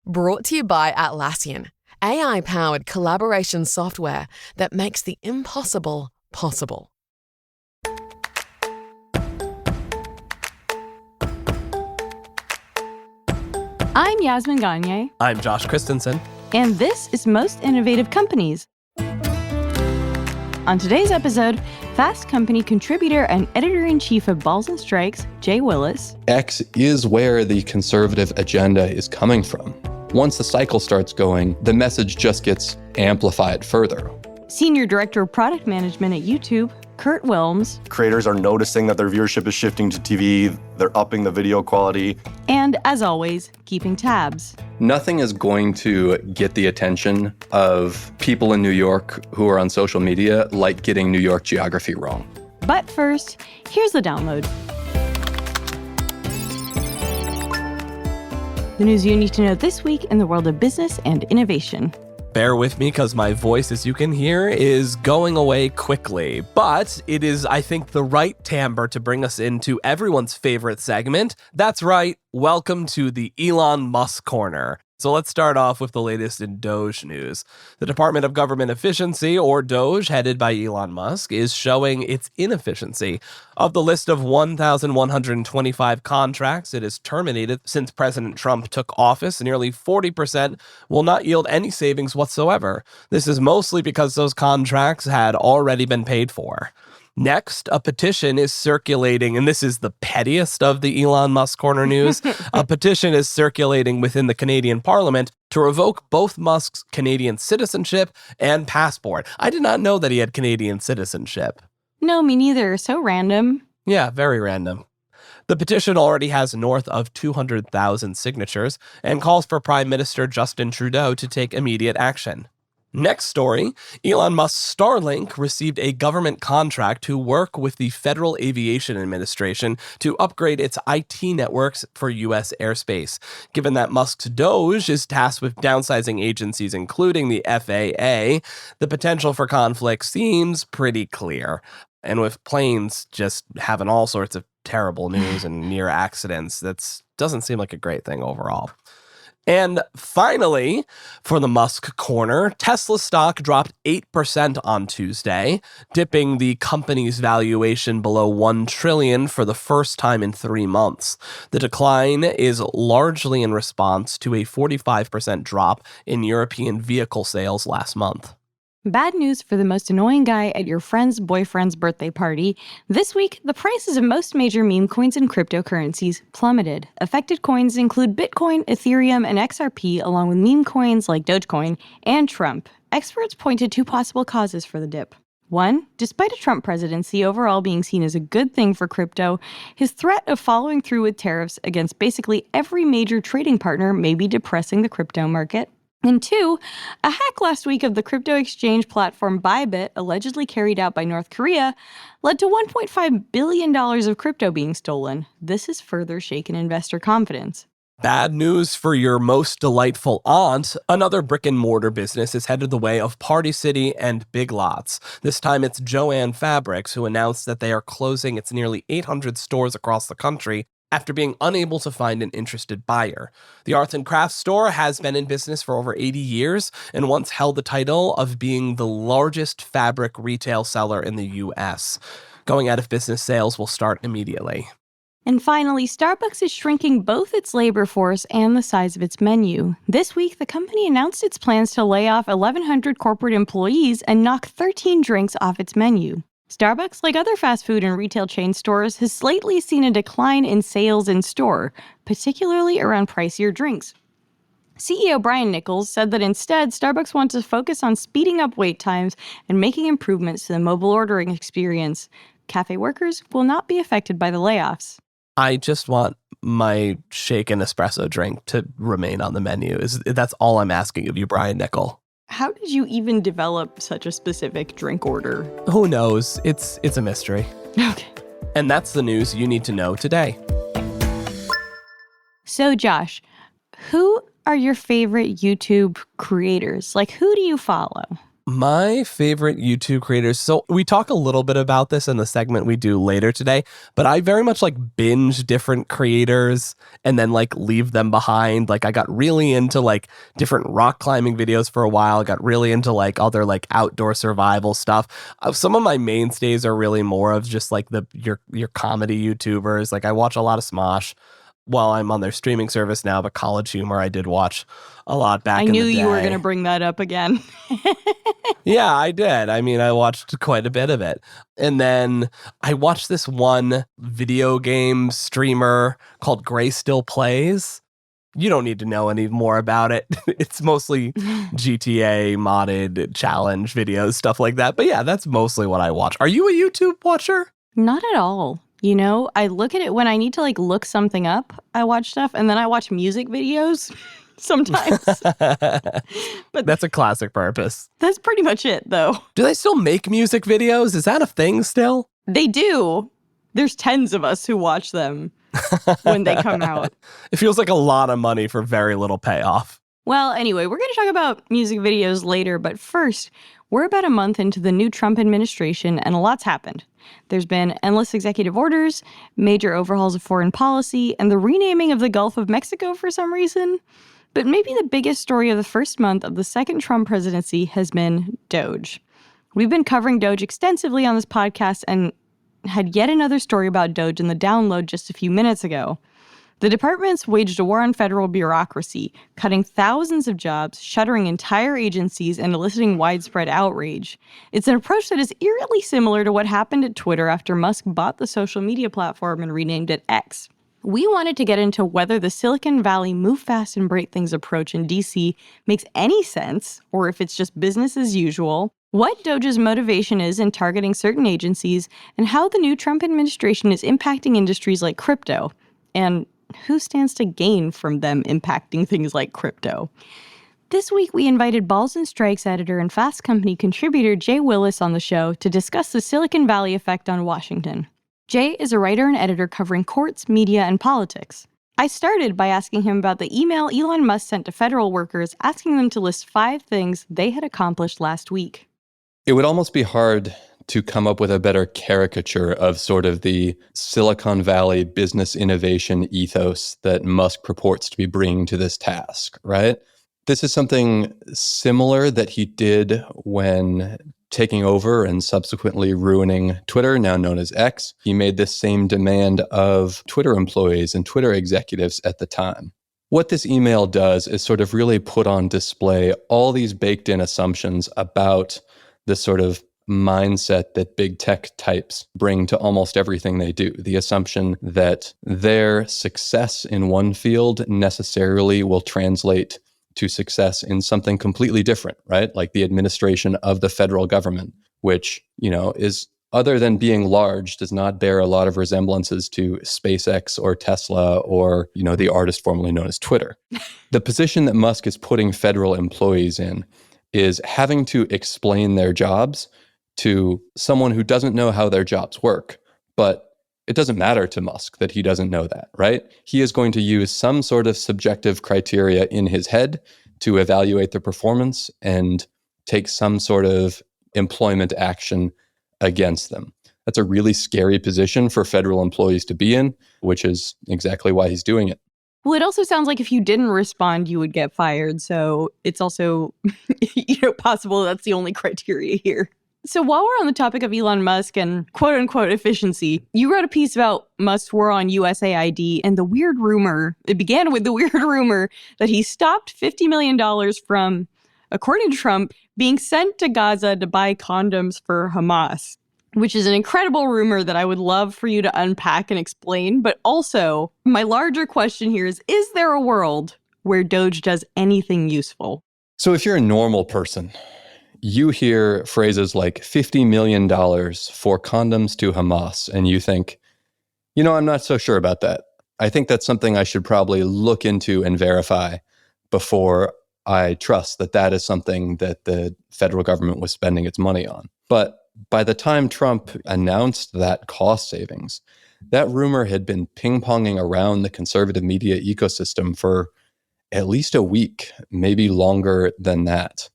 Brought to you by Atlassian, AI-powered collaboration software that makes the impossible possible. I'm Yasmin Gagne. I'm Josh Christensen. And this is Most Innovative Companies. On today's episode, Fast Company contributor and editor-in-chief of Balls and Strikes, Jay Willis. X is where the conservative agenda is coming from. Once the cycle starts going, the message just gets amplified further. Senior Director of Product Management at YouTube, Kurt Wilms. Creators are noticing that their viewership is shifting to TV. They're upping the video quality. And, as always, keeping tabs. Nothing is going to get the attention of people in New York who are on social media like getting New York geography wrong. But first, here's the download. The news you need to know this week in the world of business and innovation. Bear with me because my voice, as you can hear, is going away quickly. But it is, I think, the right timbre to bring us into everyone's favorite segment. That's right. Welcome to the Elon Musk Corner. So let's start off with the latest in DOGE news. The Department of Government Efficiency, or DOGE, headed by Elon Musk, is showing its inefficiency. Of the list of 1,125 contracts it has terminated since President Trump took office, nearly 40% will not yield any savings whatsoever. This is mostly because those contracts had already been paid for. Next, a petition is circulating, and this is the pettiest of the Elon Musk Corner news. A petition is circulating within the Canadian Parliament to revoke both Musk's Canadian citizenship and passport. I did not know that he had Canadian citizenship. No, me neither. So random. Yeah, very random. The petition already has north of 200,000 signatures and calls for Prime Minister Justin Trudeau to take immediate action. Next story, Elon Musk's Starlink received a government contract to work with the Federal Aviation Administration to upgrade its IT networks for U.S. airspace. Given that Musk's DOGE is tasked with downsizing agencies, including the FAA, the potential for conflict seems pretty clear. And with planes just having all sorts of terrible news and near accidents, that doesn't seem like a great thing overall. And finally, for the Musk Corner, Tesla stock dropped 8% on Tuesday, dipping the company's valuation below $1 trillion for the first time in 3 months. The decline is largely in response to a 45% drop in European vehicle sales last month. Bad news for the most annoying guy at your friend's boyfriend's birthday party. This week, the prices of most major meme coins and cryptocurrencies plummeted. Affected coins include Bitcoin, Ethereum, and XRP, along with meme coins like Dogecoin and Trump. Experts pointed to possible causes for the dip. One, despite a Trump presidency overall being seen as a good thing for crypto, his threat of following through with tariffs against basically every major trading partner may be depressing the crypto market. And two, a hack last week of the crypto exchange platform Bybit, allegedly carried out by North Korea, led to $1.5 billion of crypto being stolen. This has further shaken investor confidence. Bad news for your most delightful aunt. Another brick-and-mortar business is headed the way of Party City and Big Lots. This time it's Jo-Ann Fabrics, who announced that they are closing its nearly 800 stores across the country after being unable to find an interested buyer. The arts and crafts store has been in business for over 80 years and once held the title of being the largest fabric retail seller in the U.S. Going out of business, sales will start immediately. And finally, Starbucks is shrinking both its labor force and the size of its menu. This week, the company announced its plans to lay off 1,100 corporate employees and knock 13 drinks off its menu. Starbucks, like other fast food and retail chain stores, has lately seen a decline in sales in store, particularly around pricier drinks. CEO Brian Nichols said that instead, Starbucks wants to focus on speeding up wait times and making improvements to the mobile ordering experience. Cafe workers will not be affected by the layoffs. I just want my shaken espresso drink to remain on the menu. That's all I'm asking of you, Brian Nichols. How did you even develop such a specific drink order? Who knows? It's a mystery. Okay. And that's the news you need to know today. So, Josh, who are your favorite YouTube creators? Like, who do you follow? My favorite YouTube creators. So we talk a little bit about this in the segment we do later today, but I very much like binge different creators and then like leave them behind. Like I got really into like different rock climbing videos for a while. Got really into like other like outdoor survival stuff. Some of my mainstays are really more of just like your comedy YouTubers. Like I watch a lot of Smosh. Well, I'm on their streaming service now, but College Humor I did watch a lot back in the day. I knew you were going to bring that up again. Yeah, I did. I mean, I watched quite a bit of it. And then I watched this one video game streamer called Gray Still Plays. You don't need to know any more about it. It's mostly GTA modded challenge videos, stuff like that. But yeah, that's mostly what I watch. Are you a YouTube watcher? Not at all. You know, I look at it when I need to like look something up. I watch stuff and then I watch music videos sometimes. But that's a classic purpose. That's pretty much it, though. Do they still make music videos? Is that a thing still? They do. There's tens of us who watch them when they come out. It feels like a lot of money for very little payoff. Well, anyway, we're going to talk about music videos later, but first, we're about a month into the new Trump administration, and a lot's happened. There's been endless executive orders, major overhauls of foreign policy, and the renaming of the Gulf of Mexico for some reason. But maybe the biggest story of the first month of the second Trump presidency has been DOGE. We've been covering DOGE extensively on this podcast and had yet another story about DOGE in the download just a few minutes ago. The department's waged a war on federal bureaucracy, cutting thousands of jobs, shuttering entire agencies, and eliciting widespread outrage. It's an approach that is eerily similar to what happened at Twitter after Musk bought the social media platform and renamed it X. We wanted to get into whether the Silicon Valley move fast and break things approach in DC makes any sense, or if it's just business as usual, what DOGE's motivation is in targeting certain agencies, and how the new Trump administration is impacting industries like crypto, and who stands to gain from them impacting things like crypto. This week, we invited Balls and Strikes editor and Fast Company contributor Jay Willis on the show to discuss the Silicon Valley effect on Washington. Jay is a writer and editor covering courts, media, and politics. I started by asking him about the email Elon Musk sent to federal workers asking them to list 5 things they had accomplished last week. It would almost be hard to come up with a better caricature of sort of the Silicon Valley business innovation ethos that Musk purports to be bringing to this task, right? This is something similar that he did when taking over and subsequently ruining Twitter, now known as X. He made this same demand of Twitter employees and Twitter executives at the time. What this email does is sort of really put on display all these baked-in assumptions about this sort of mindset that big tech types bring to almost everything they do. The assumption that their success in one field necessarily will translate to success in something completely different, right? Like the administration of the federal government, which, is other than being large, does not bear a lot of resemblances to SpaceX or Tesla or, the artist formerly known as Twitter. The position that Musk is putting federal employees in is having to explain their jobs to someone who doesn't know how their jobs work. But it doesn't matter to Musk that he doesn't know that, right? He is going to use some sort of subjective criteria in his head to evaluate the performance and take some sort of employment action against them. That's a really scary position for federal employees to be in, which is exactly why he's doing it. Well, it also sounds like if you didn't respond, you would get fired. So it's also, possible that's the only criteria here. So while we're on the topic of Elon Musk and quote unquote efficiency, you wrote a piece about Musk's war on USAID and the weird rumor, it began with the weird rumor that he stopped $50 million from, according to Trump, being sent to Gaza to buy condoms for Hamas, which is an incredible rumor that I would love for you to unpack and explain. But also, my larger question here is there a world where DOGE does anything useful? So if you're a normal person, you hear phrases like $50 million for condoms to Hamas, and you think, I'm not so sure about that. I think that's something I should probably look into and verify before I trust that that is something that the federal government was spending its money on. But by the time Trump announced that cost savings, that rumor had been ping-ponging around the conservative media ecosystem for at least a week, maybe longer than that.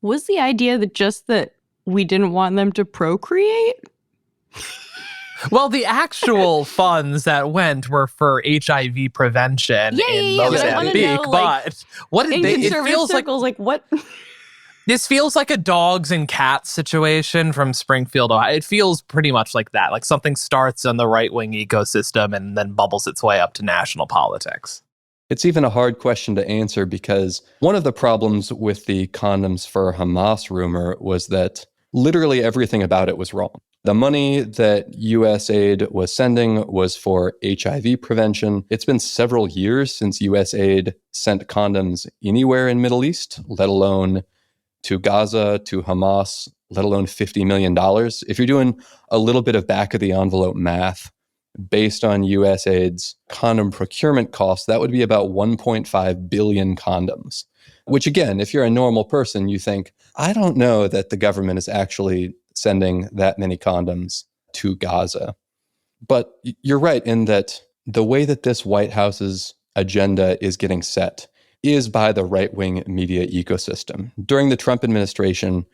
Was the idea that we didn't want them to procreate? Well, the actual funds that went were for HIV prevention in Mozambique, but what did it feels circles, like what? This feels like a dogs and cats situation from Springfield, Ohio. It feels pretty much like that. Like something starts in the right-wing ecosystem and then bubbles its way up to national politics. It's even a hard question to answer because one of the problems with the condoms for Hamas rumor was that literally everything about it was wrong. The money that U.S. aid was sending was for HIV prevention. It's been several years since U.S. aid sent condoms anywhere in Middle East, let alone to Gaza, to Hamas, let alone $50 million. If you're doing a little bit of back-of-the-envelope math, based on U.S. aid's condom procurement costs, that would be about 1.5 billion condoms. Which again, if you're a normal person, you think, I don't know that the government is actually sending that many condoms to Gaza. But you're right in that the way that this White House's agenda is getting set is by the right-wing media ecosystem. During the Trump administration,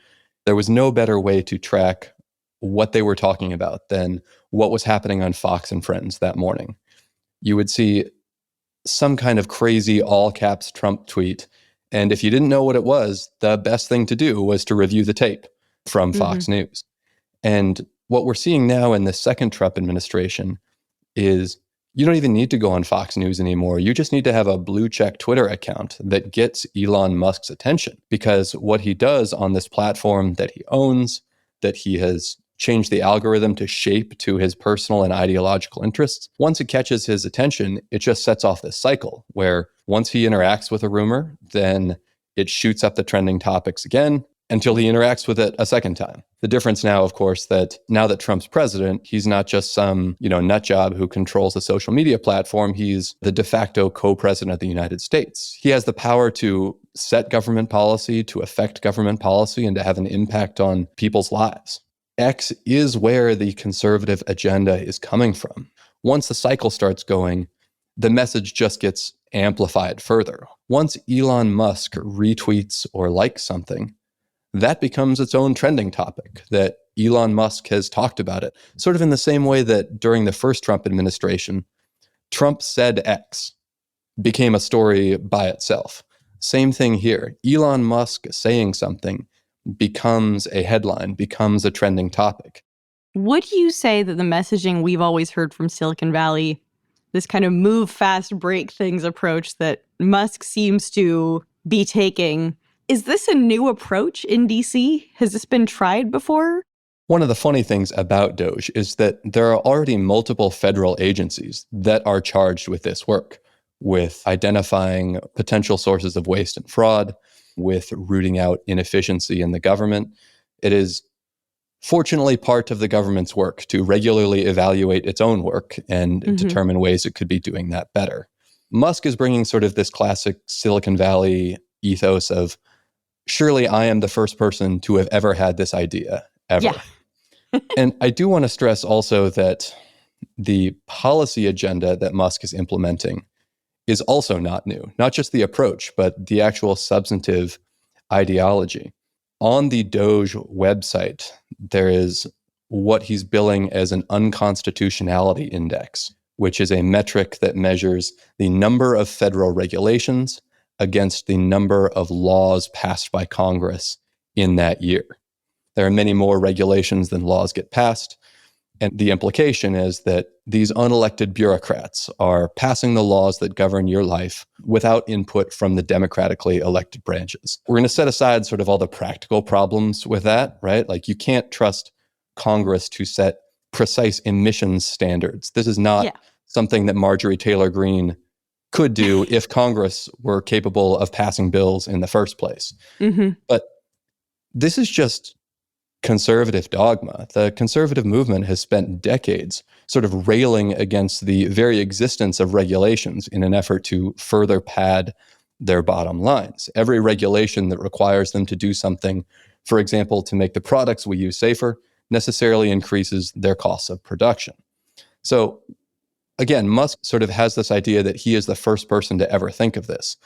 there was no better way to track what they were talking about than what was happening on Fox and Friends that morning. You would see some kind of crazy all-caps Trump tweet, and if you didn't know what it was, the best thing to do was to review the tape from Fox News. And what we're seeing now in the second Trump administration is you don't even need to go on Fox News anymore. You just need to have a blue check Twitter account that gets Elon Musk's attention, because what he does on this platform that he owns, that he has changed the algorithm to shape to his personal and ideological interests, once it catches his attention, it just sets off this cycle where once he interacts with a rumor, then it shoots up the trending topics again until he interacts with it a second time. The difference now, of course, that now that Trump's president, he's not just some, nut job who controls the social media platform. He's the de facto co-president of the United States. He has the power to set government policy, to affect government policy, and to have an impact on people's lives. X is where the conservative agenda is coming from. Once the cycle starts going, the message just gets amplified further. Once Elon Musk retweets or likes something, that becomes its own trending topic, that Elon Musk has talked about it. Sort of in the same way that during the first Trump administration, Trump said X became a story by itself. Same thing here. Elon Musk saying something becomes a headline, becomes a trending topic. Would you say that the messaging we've always heard from Silicon Valley, this kind of move fast, break things approach that Musk seems to be taking, is this a new approach in DC? Has this been tried before? One of the funny things about DOGE is that there are already multiple federal agencies that are charged with this work, with identifying potential sources of waste and fraud, with rooting out inefficiency in the government. It is fortunately part of the government's work to regularly evaluate its own work and determine ways it could be doing that better. Musk is bringing sort of this classic Silicon Valley ethos of, surely I am the first person to have ever had this idea, ever. Yeah. And I do want to stress also that the policy agenda that Musk is implementing is also not new. Not just the approach, but the actual substantive ideology. On the DOGE website, there is what he's billing as an unconstitutionality index, which is a metric that measures the number of federal regulations against the number of laws passed by Congress in that year. There are many more regulations than laws get passed. And the implication is that these unelected bureaucrats are passing the laws that govern your life without input from the democratically elected branches. We're going to set aside sort of all the practical problems with that, right? Like you can't trust Congress to set precise emissions standards. This is not something that Marjorie Taylor Greene could do if Congress were capable of passing bills in the first place. But this is just conservative dogma. The conservative movement has spent decades sort of railing against the very existence of regulations in an effort to further pad their bottom lines. Every regulation that requires them to do something, for example, to make the products we use safer, necessarily increases their costs of production. So again, Musk sort of has this idea that he is the first person to ever think of this.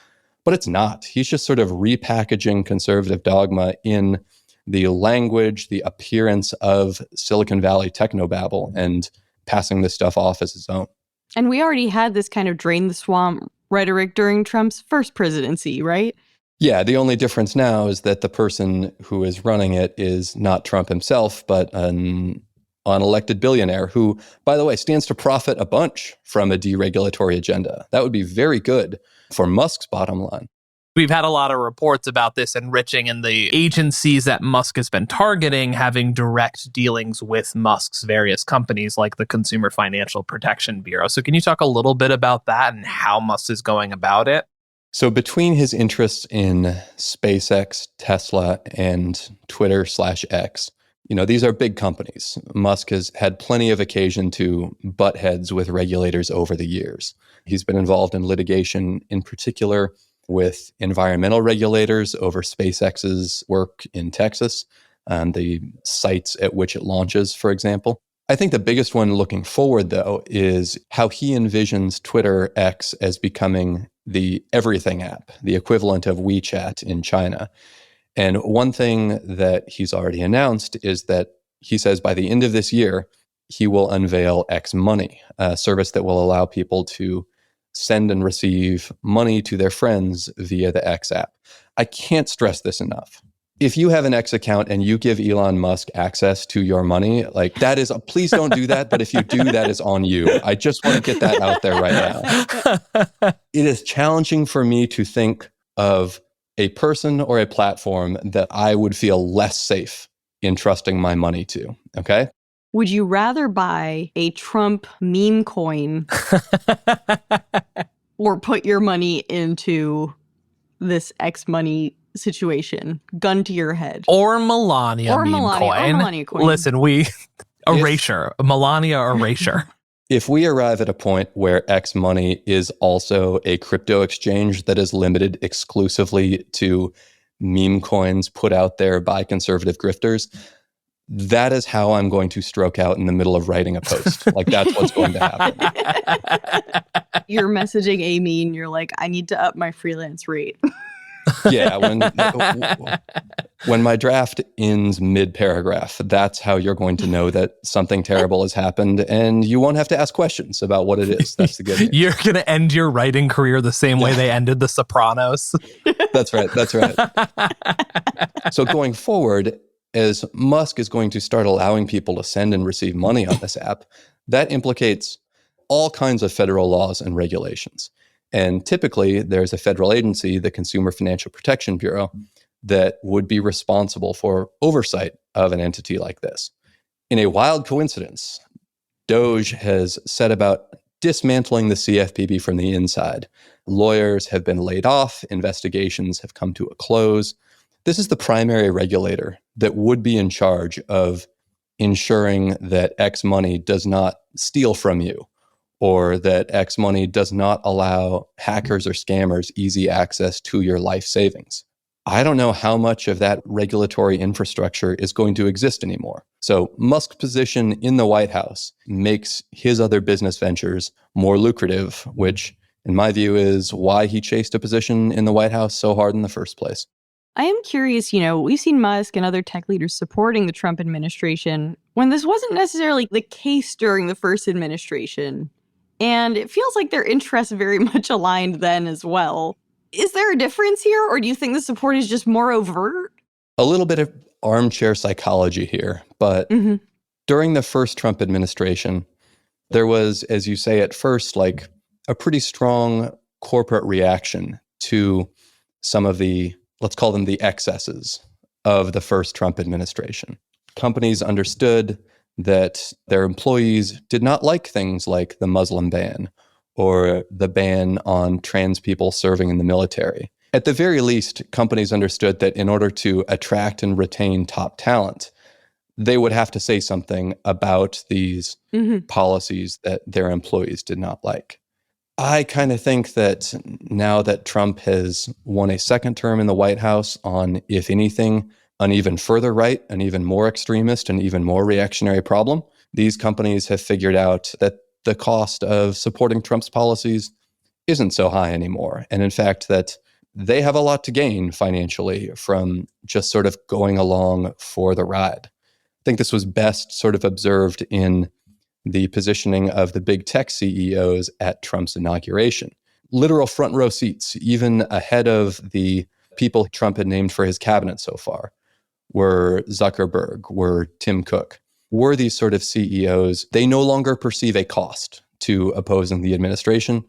But it's not. He's just sort of repackaging conservative dogma in the language, the appearance of Silicon Valley technobabble, and passing this stuff off as his own. And we already had this kind of drain the swamp rhetoric during Trump's first presidency, right? Yeah, the only difference now is that the person who is running it is not Trump himself, but an unelected billionaire who, by the way, stands to profit a bunch from a deregulatory agenda. That would be very good for Musk's bottom line. We've had a lot of reports about this enriching, and the agencies that Musk has been targeting having direct dealings with Musk's various companies like the Consumer Financial Protection Bureau. So can you talk a little bit about that and how Musk is going about it? So between his interests in SpaceX, Tesla, and Twitter/X, these are big companies. Musk has had plenty of occasion to butt heads with regulators over the years. He's been involved in litigation, in particular with environmental regulators over SpaceX's work in Texas, and the sites at which it launches, for example. I think the biggest one looking forward, though, is how he envisions Twitter X as becoming the everything app, the equivalent of WeChat in China. And one thing that he's already announced is that he says by the end of this year, he will unveil X Money, a service that will allow people to send and receive money to their friends via the X app. I can't stress this enough. If you have an X account and you give Elon Musk access to your money, please don't do that. But if you do, that is on you. I just want to get that out there right now. It is challenging for me to think of a person or a platform that I would feel less safe in trusting my money to. Okay. Would you rather buy a Trump meme coin or put your money into this X Money situation? Gun to your head. Or Melania Or meme Melania, coin. or Melania coin. Listen, erasure. Melania erasure. If we arrive at a point where X Money is also a crypto exchange that is limited exclusively to meme coins put out there by conservative grifters, that is how I'm going to stroke out in the middle of writing a post. That's what's going to happen. You're messaging Amy and you're like, I need to up my freelance rate. Yeah, when my draft ends mid-paragraph, that's how you're going to know that something terrible has happened, and you won't have to ask questions about what it is. That's the good news. You're going to end your writing career the same way they ended The Sopranos. That's right. So going forward, as Musk is going to start allowing people to send and receive money on this app, that implicates all kinds of federal laws and regulations. And typically, there's a federal agency, the Consumer Financial Protection Bureau, that would be responsible for oversight of an entity like this. In a wild coincidence, DOGE has set about dismantling the CFPB from the inside. Lawyers have been laid off, investigations have come to a close. This is the primary regulator that would be in charge of ensuring that X Money does not steal from you, or that X Money does not allow hackers or scammers easy access to your life savings. I don't know how much of that regulatory infrastructure is going to exist anymore. So Musk's position in the White House makes his other business ventures more lucrative, which in my view is why he chased a position in the White House so hard in the first place. I am curious, we've seen Musk and other tech leaders supporting the Trump administration when this wasn't necessarily the case during the first administration. And it feels like their interests very much aligned then as well. Is there a difference here, or do you think the support is just more overt? A little bit of armchair psychology here, but during the first Trump administration, there was, as you say at first, a pretty strong corporate reaction to some of the, let's call them the excesses of the first Trump administration. Companies understood that their employees did not like things like the Muslim ban or the ban on trans people serving in the military. At the very least, companies understood that in order to attract and retain top talent, they would have to say something about these policies that their employees did not like. I kind of think that now that Trump has won a second term in the White House on, if anything, an even further right, an even more extremist, and even more reactionary problem, these companies have figured out that the cost of supporting Trump's policies isn't so high anymore. And in fact, that they have a lot to gain financially from just sort of going along for the ride. I think this was best sort of observed in the positioning of the big tech CEOs at Trump's inauguration. Literal front row seats, even ahead of the people Trump had named for his cabinet so far, were Zuckerberg, were Tim Cook, were these sort of CEOs. They no longer perceive a cost to opposing the administration.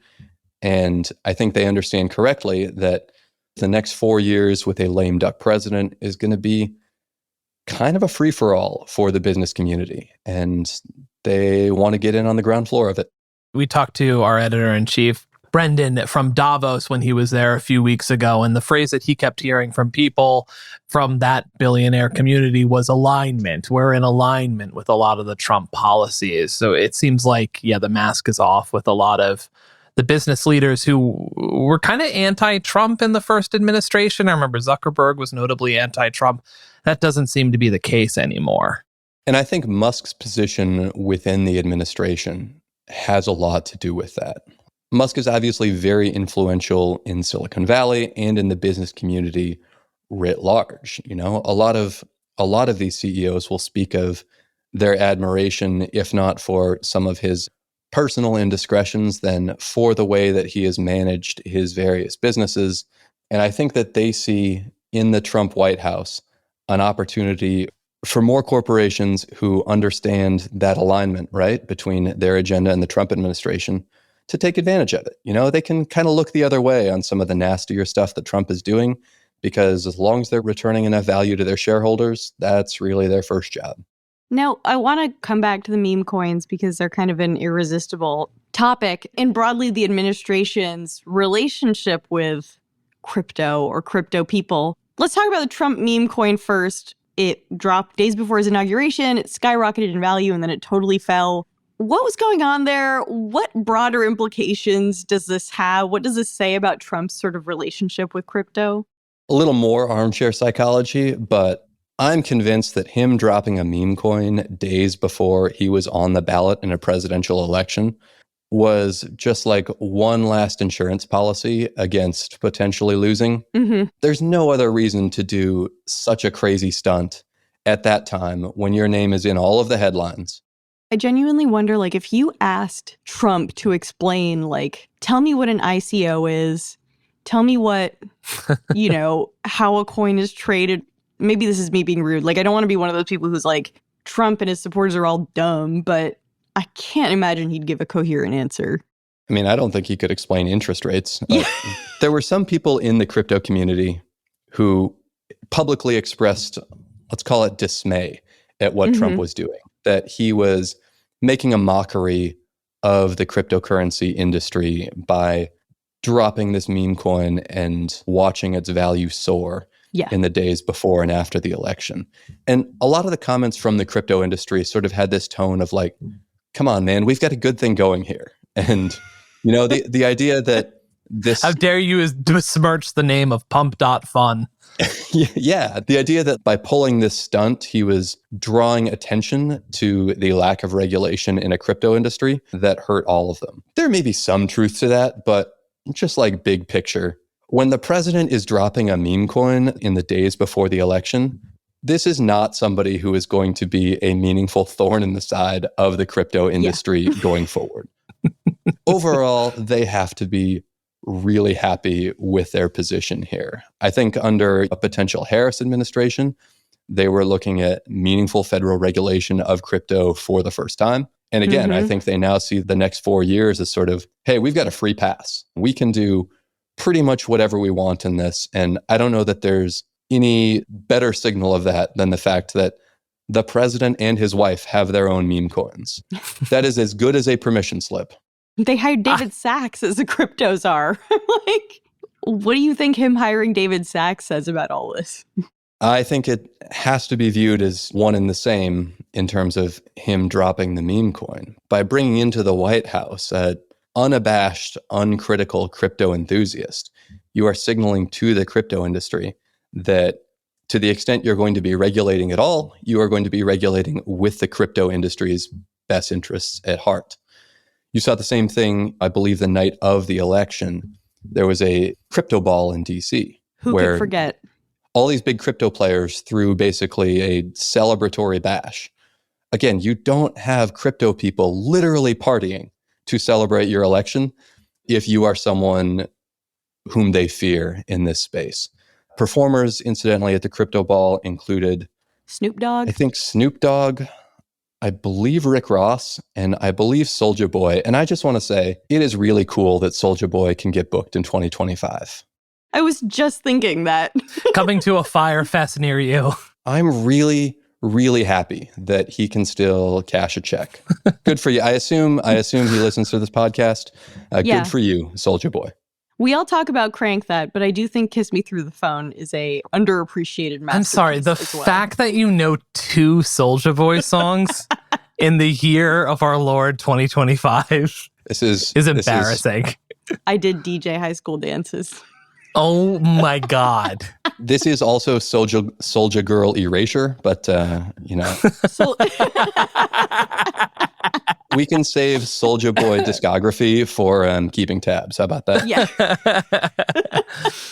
And I think they understand correctly that the next 4 years with a lame duck president is going to be kind of a free-for-all for the business community. And they want to get in on the ground floor of it. We talked to our editor-in-chief, Brendan, from Davos when he was there a few weeks ago, and the phrase that he kept hearing from people from that billionaire community was alignment. We're in alignment with a lot of the Trump policies. So it seems like, the mask is off with a lot of the business leaders who were kind of anti-Trump in the first administration. I remember Zuckerberg was notably anti-Trump. That doesn't seem to be the case anymore. And I think Musk's position within the administration has a lot to do with that. Musk is obviously very influential in Silicon Valley and in the business community writ large. A lot of these CEOs will speak of their admiration, if not for some of his personal indiscretions, then for the way that he has managed his various businesses. And I think that they see in the Trump White House an opportunity for more corporations who understand that alignment, right, between their agenda and the Trump administration to take advantage of it. They can kind of look the other way on some of the nastier stuff that Trump is doing, because as long as they're returning enough value to their shareholders, that's really their first job. Now, I want to come back to the meme coins because they're kind of an irresistible topic, and broadly the administration's relationship with crypto or crypto people. Let's talk about the Trump meme coin first. It dropped days before his inauguration. It skyrocketed in value, and then it totally fell. What was going on there? What broader implications does this have? What does this say about Trump's sort of relationship with crypto? A little more armchair psychology, but I'm convinced that him dropping a meme coin days before he was on the ballot in a presidential election was just like one last insurance policy against potentially losing. Mm-hmm. There's no other reason to do such a crazy stunt at that time when your name is in all of the headlines. I genuinely wonder, if you asked Trump to explain, tell me what an ICO is, tell me what, how a coin is traded. Maybe this is me being rude. I don't want to be one of those people who's Trump and his supporters are all dumb, but I can't imagine he'd give a coherent answer. I mean, I don't think he could explain interest rates. There were some people in the crypto community who publicly expressed, let's call it dismay at what Trump was doing, that he was making a mockery of the cryptocurrency industry by dropping this meme coin and watching its value soar in the days before and after the election. And a lot of the comments from the crypto industry sort of had this tone of come on, man, we've got a good thing going here. And, the idea that this... How dare you besmirch the name of Pump.Fun? Yeah, the idea that by pulling this stunt, he was drawing attention to the lack of regulation in a crypto industry that hurt all of them. There may be some truth to that, but just big picture, when the president is dropping a meme coin in the days before the election, this is not somebody who is going to be a meaningful thorn in the side of the crypto industry going forward. Overall, they have to be really happy with their position here. I think under a potential Harris administration, they were looking at meaningful federal regulation of crypto for the first time. And again, I think they now see the next 4 years as sort of, hey, we've got a free pass. We can do pretty much whatever we want in this. And I don't know that there's any better signal of that than the fact that the president and his wife have their own meme coins. That is as good as a permission slip. They hired David Sachs as the crypto czar. What do you think him hiring David Sachs says about all this? I think it has to be viewed as one and the same in terms of him dropping the meme coin. By bringing into the White House an unabashed, uncritical crypto enthusiast, you are signaling to the crypto industry that to the extent you're going to be regulating at all, you are going to be regulating with the crypto industry's best interests at heart. You saw the same thing, I believe, the night of the election there was a crypto ball in DC. Who where could forget? all these big crypto players threw basically a celebratory bash. Again, you don't have crypto people literally partying to celebrate your election if you are someone whom they fear in this space. Performers, incidentally, at the crypto ball included, Snoop Dogg? I think, Snoop Dogg, I believe Rick Ross, and I believe Soulja Boy. And I just want to say, it is really cool that Soulja Boy can get booked in 2025. I was just thinking that. Coming to a Fire Fest near you. I'm really, really happy that he can still cash a check. Good for you. I assume he listens to this podcast. Yeah. Good for you, Soulja Boy. We all talk about Crank That, but I do think Kiss Me Through the Phone is a underappreciated masterpiece. I'm sorry, the as well. fact that you know 2 Soulja Boy songs in the year of our Lord 2025 This is embarrassing. I did DJ high school dances. Oh my God. This is also Soulja Girl erasure, but So we can save Soulja Boy discography for keeping tabs. How about that? yeah.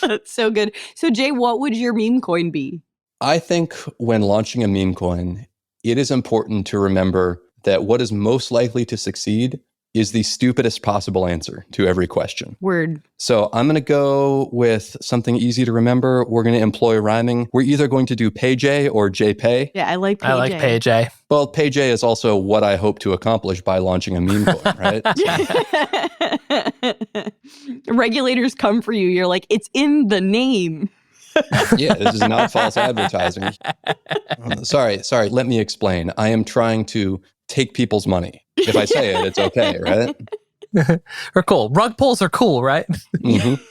That's so good. So Jay, what would your meme coin be? I think when launching a meme coin, it is important to remember that what is most likely to succeed is the stupidest possible answer to every question. Word. So I'm going to go with something easy to remember. We're going to employ rhyming. We're either going to do PayJ or JPay. Yeah, I like PJ. I like PayJ. Well, PayJ is also what I hope to accomplish by launching a meme coin, right? Regulators come for you. You're like, it's in the name. Yeah, this is not false advertising. Sorry. Let me explain. I am trying to take people's money. If I say it, it's okay, right? Or cool. Rug pulls are cool, right? Mm-hmm.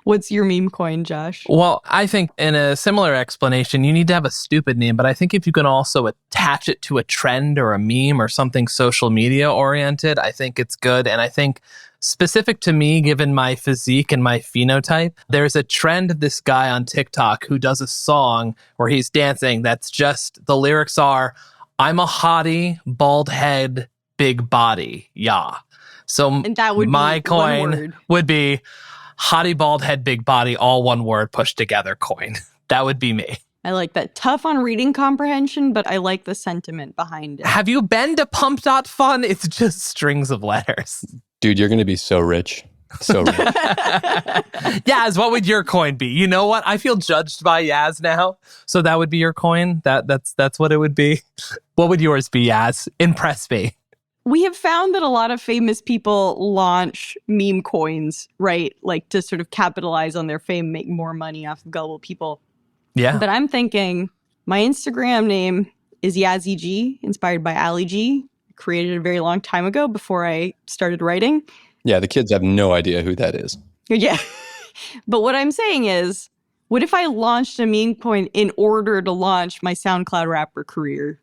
What's your meme coin, Josh? Well, I think in a similar explanation, you need to have a stupid name, but I think if you can also attach it to a trend or a meme or something social media oriented, I think it's good. And I think specific to me, given my physique and my phenotype, there's a trend of this guy on TikTok who does a song where he's dancing that's just, the lyrics are, I'm a hottie, bald head, big body, yeah. So And that would my be one coin word. would be hottie, bald head, big body, all one word pushed together coin. That would be me. I like that. Tough on reading comprehension, but I like the sentiment behind it. Have you been to pump.fun? It's just strings of letters. Dude, you're going to be so rich. So rich. Yaz, what would your coin be? You know what? I feel judged by Yaz now. So that would be your coin? That's what it would be? What would yours be, Yaz? Impress me. We have found that a lot of famous people launch meme coins, right? Like to sort of capitalize on their fame, make more money off of gullible people. Yeah. But I'm thinking my Instagram name is Yazzie G, inspired by Ali G. Created a very long time ago before I started writing. Yeah, the kids have no idea who that is. Yeah. But what I'm saying is, what if I launched a meme coin in order to launch my SoundCloud rapper career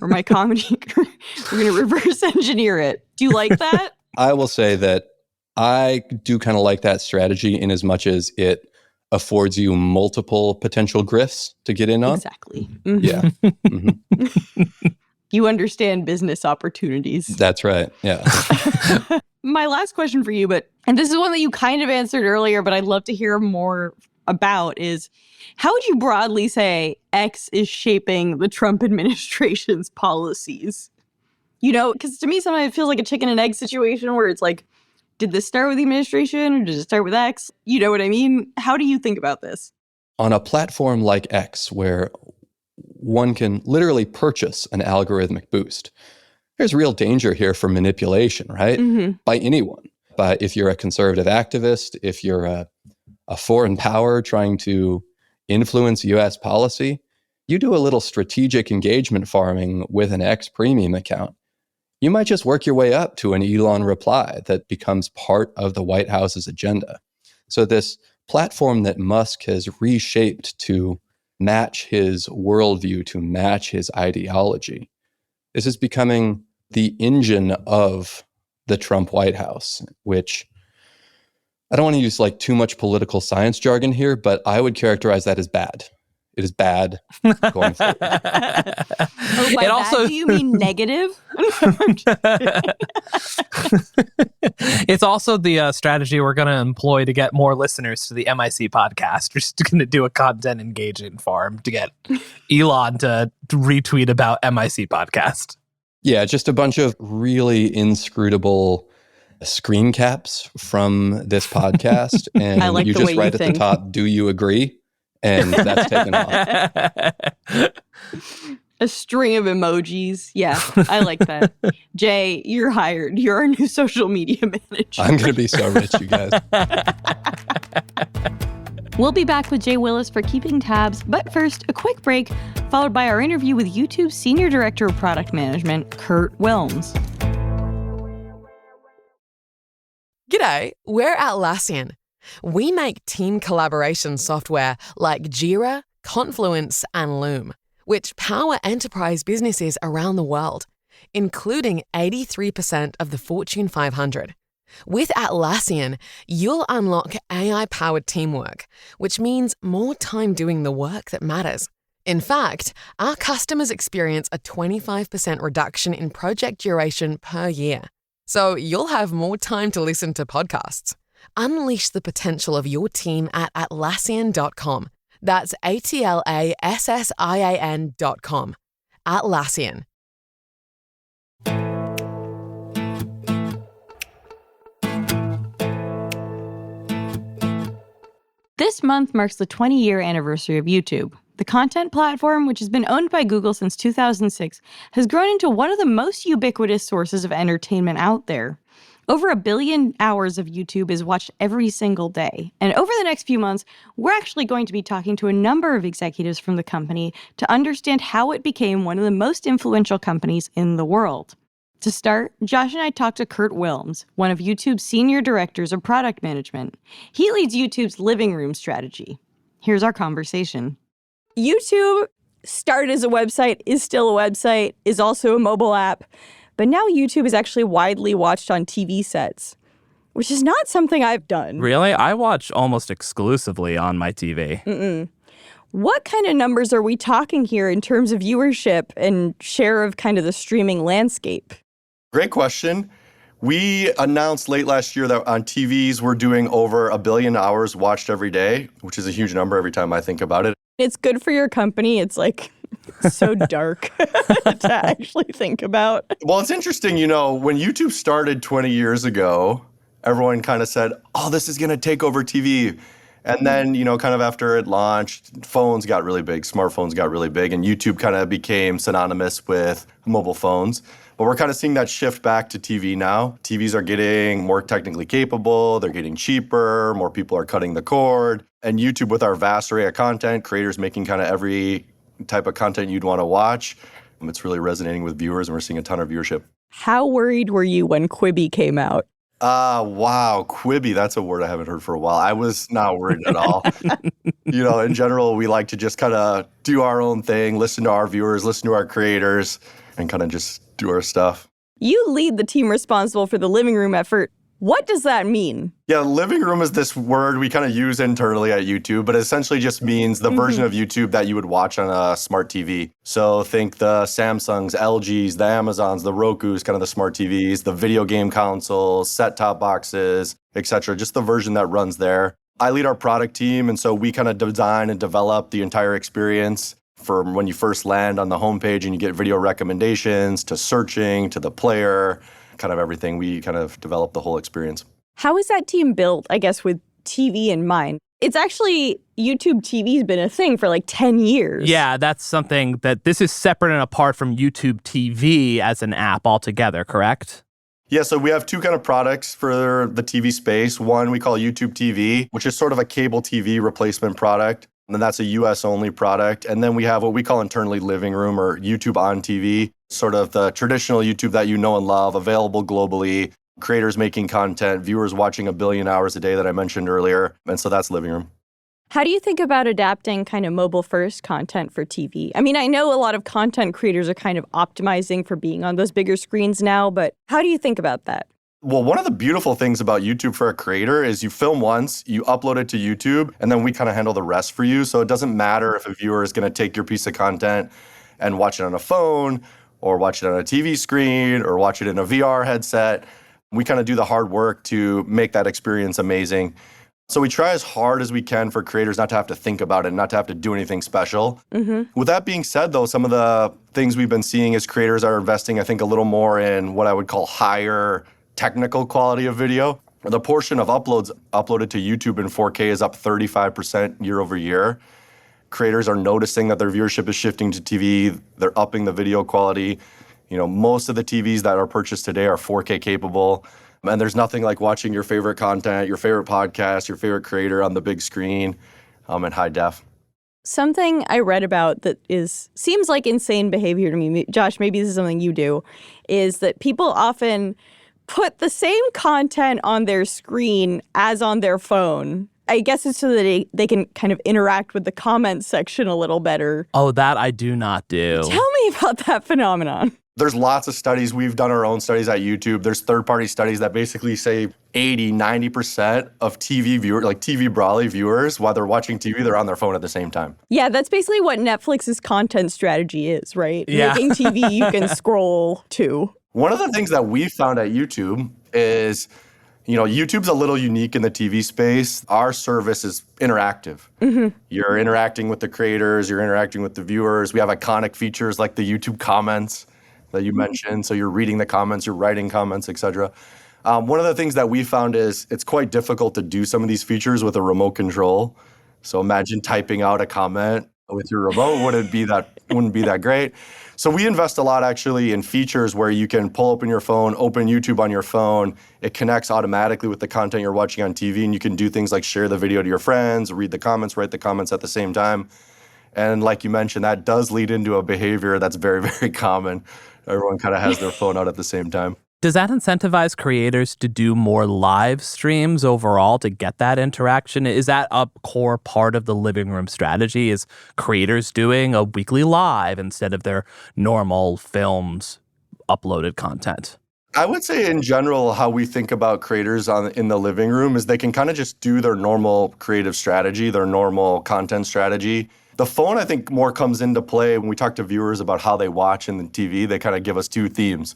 or my comedy career? We're going to reverse engineer it. Do you like that? I will say that I do kind of like that strategy in as much as it affords you multiple potential grifts to get in on. Exactly. Mhm. Yeah. Mhm. You understand business opportunities. That's right. Yeah. My last question for you, and this is one that you kind of answered earlier, but I'd love to hear more about, is how would you broadly say X is shaping the Trump administration's policies? You know, because to me, sometimes it feels like a chicken and egg situation where it's like, did this start with the administration or did it start with X? You know what I mean? How do you think about this? On a platform like X, where one can literally purchase an algorithmic boost, there's real danger here for manipulation, right? Mm-hmm. By anyone. But if you're a conservative activist, if you're a foreign power trying to influence US policy, you do a little strategic engagement farming with an X premium account. You might just work your way up to an Elon reply that becomes part of the White House's agenda. So this platform that Musk has reshaped to match his worldview, to match his ideology, this is becoming the engine of the Trump White House, which I don't want to use like too much political science jargon here, but I would characterize that as bad. It is bad going forward. Oh, by It also- do you mean negative? It's also the strategy we're going to employ to get more listeners to the MIC podcast. We're just going to do a content engagement farm to get Elon to retweet about MIC podcast. Yeah, just a bunch of really inscrutable screen caps from this podcast. And I like you the just way you write at think. the top, do you agree? And that's taken off. A string of emojis. Yeah, I like that. Jay, you're hired. You're our new social media manager. I'm going to be so rich, you guys. We'll be back with Jay Willis for Keeping Tabs, but first, a quick break, followed by our interview with YouTube's Senior Director of Product Management, Kurt Wilms. G'day, we're Atlassian. We make team collaboration software like Jira, Confluence, and Loom, which power enterprise businesses around the world, including 83% of the Fortune 500. With Atlassian, you'll unlock AI-powered teamwork, which means more time doing the work that matters. In fact, our customers experience a 25% reduction in project duration per year. So you'll have more time to listen to podcasts. Unleash the potential of your team at Atlassian.com. That's Atlassian.com. Atlassian. This month marks the 20-year anniversary of YouTube. The content platform, which has been owned by Google since 2006, has grown into one of the most ubiquitous sources of entertainment out there. Over 1 billion hours of YouTube is watched every single day. And over the next few months, we're actually going to be talking to a number of executives from the company to understand how it became one of the most influential companies in the world. To start, Josh and I talked to Kurt Wilms, one of YouTube's senior directors of product management. He leads YouTube's living room strategy. Here's our conversation. YouTube started as a website, is still a website, is also a mobile app. But now YouTube is actually widely watched on TV sets, which is not something I've done. Really? I watch almost exclusively on my TV. What kind of numbers are we talking here in terms of viewership and share of kind of the streaming landscape? Great question. We announced late last year that on TVs, we're doing over 1 billion hours watched every day, which is a huge number every time I think about it. It's good for your company. It's like so dark to actually think about. Well, it's interesting, when YouTube started 20 years ago, everyone kind of said, oh, this is going to take over TV. And then, kind of after it launched, phones got really big, smartphones got really big, and YouTube kind of became synonymous with mobile phones. But we're kind of seeing that shift back to TV now. TVs are getting more technically capable, they're getting cheaper, more people are cutting the cord. And YouTube, with our vast array of content, creators making kind of every type of content you'd want to watch, it's really resonating with viewers, and we're seeing a ton of viewership. How worried were you when Quibi came out? Wow, Quibi, that's a word I haven't heard for a while. I was not worried at all. In general, we like to just kind of do our own thing, listen to our viewers, listen to our creators, and kind of just do our stuff. You lead the team responsible for the living room effort. What does that mean? Yeah, living room is this word we kind of use internally at YouTube, but it essentially just means the version of YouTube that you would watch on a smart TV. So think the Samsungs, LGs, the Amazons, the Rokus, kind of the smart TVs, the video game consoles, set-top boxes, etc. Just the version that runs there. I lead our product team, and so we kind of design and develop the entire experience from when you first land on the homepage and you get video recommendations, to searching, to the player, kind of everything. We kind of develop the whole experience. How is that team built, I guess, with TV in mind? It's actually, YouTube TV's been a thing for like 10 years. Yeah, that's something that this is separate and apart from YouTube TV as an app altogether, correct? Yeah, so we have two kind of products for the TV space. One we call YouTube TV, which is sort of a cable TV replacement product. And that's a US-only product. And then we have what we call internally Living Room, or YouTube on TV, sort of the traditional YouTube that you know and love, available globally, creators making content, viewers watching 1 billion hours a day that I mentioned earlier. And so that's Living Room. How do you think about adapting kind of mobile-first content for TV? I mean, I know a lot of content creators are kind of optimizing for being on those bigger screens now, but how do you think about that? Well, one of the beautiful things about YouTube for a creator is you film once, you upload it to YouTube, and then we kind of handle the rest for you. So it doesn't matter if a viewer is going to take your piece of content and watch it on a phone or watch it on a TV screen or watch it in a VR headset. We kind of do the hard work to make that experience amazing. So we try as hard as we can for creators not to have to think about it, not to have to do anything special. With that being said, though, some of the things we've been seeing is creators are investing, I think, a little more in what I would call higher technical quality of video. The portion of uploads uploaded to YouTube in 4K is up 35% year over year. Creators are noticing that their viewership is shifting to TV. They're upping the video quality. Most of the TVs that are purchased today are 4K capable. And there's nothing like watching your favorite content, your favorite podcast, your favorite creator on the big screen in high def. Something I read about that seems like insane behavior to me, Josh, maybe this is something you do, is that people often put the same content on their screen as on their phone. I guess it's so that they can kind of interact with the comments section a little better. Oh, that I do not do. Tell me about that phenomenon. There's lots of studies. We've done our own studies at YouTube. There's third-party studies that basically say 80, 90% of TV viewers, like TV broadly viewers, while they're watching TV, they're on their phone at the same time. Yeah, that's basically what Netflix's content strategy is, right? Yeah. Making TV you can scroll to. One of the things that we found at YouTube is, YouTube's a little unique in the TV space. Our service is interactive. You're interacting with the creators, you're interacting with the viewers. We have iconic features like the YouTube comments that you mentioned. So you're reading the comments, you're writing comments, etc. One of the things that we found is it's quite difficult to do some of these features with a remote control. So imagine typing out a comment with your remote. Wouldn't be that great. So we invest a lot actually in features where you can pull open your phone, open YouTube on your phone. It connects automatically with the content you're watching on TV, and you can do things like share the video to your friends, read the comments, write the comments at the same time. And like you mentioned, that does lead into a behavior that's very, very common. Everyone kind of has their phone out at the same time. Does that incentivize creators to do more live streams overall to get that interaction? Is that a core part of the living room strategy? Is creators doing a weekly live instead of their normal filmed uploaded content? I would say in general, how we think about creators in the living room is they can kind of just do their normal creative strategy, their normal content strategy. The phone, I think, more comes into play when we talk to viewers about how they watch in the TV. They kind of give us two themes.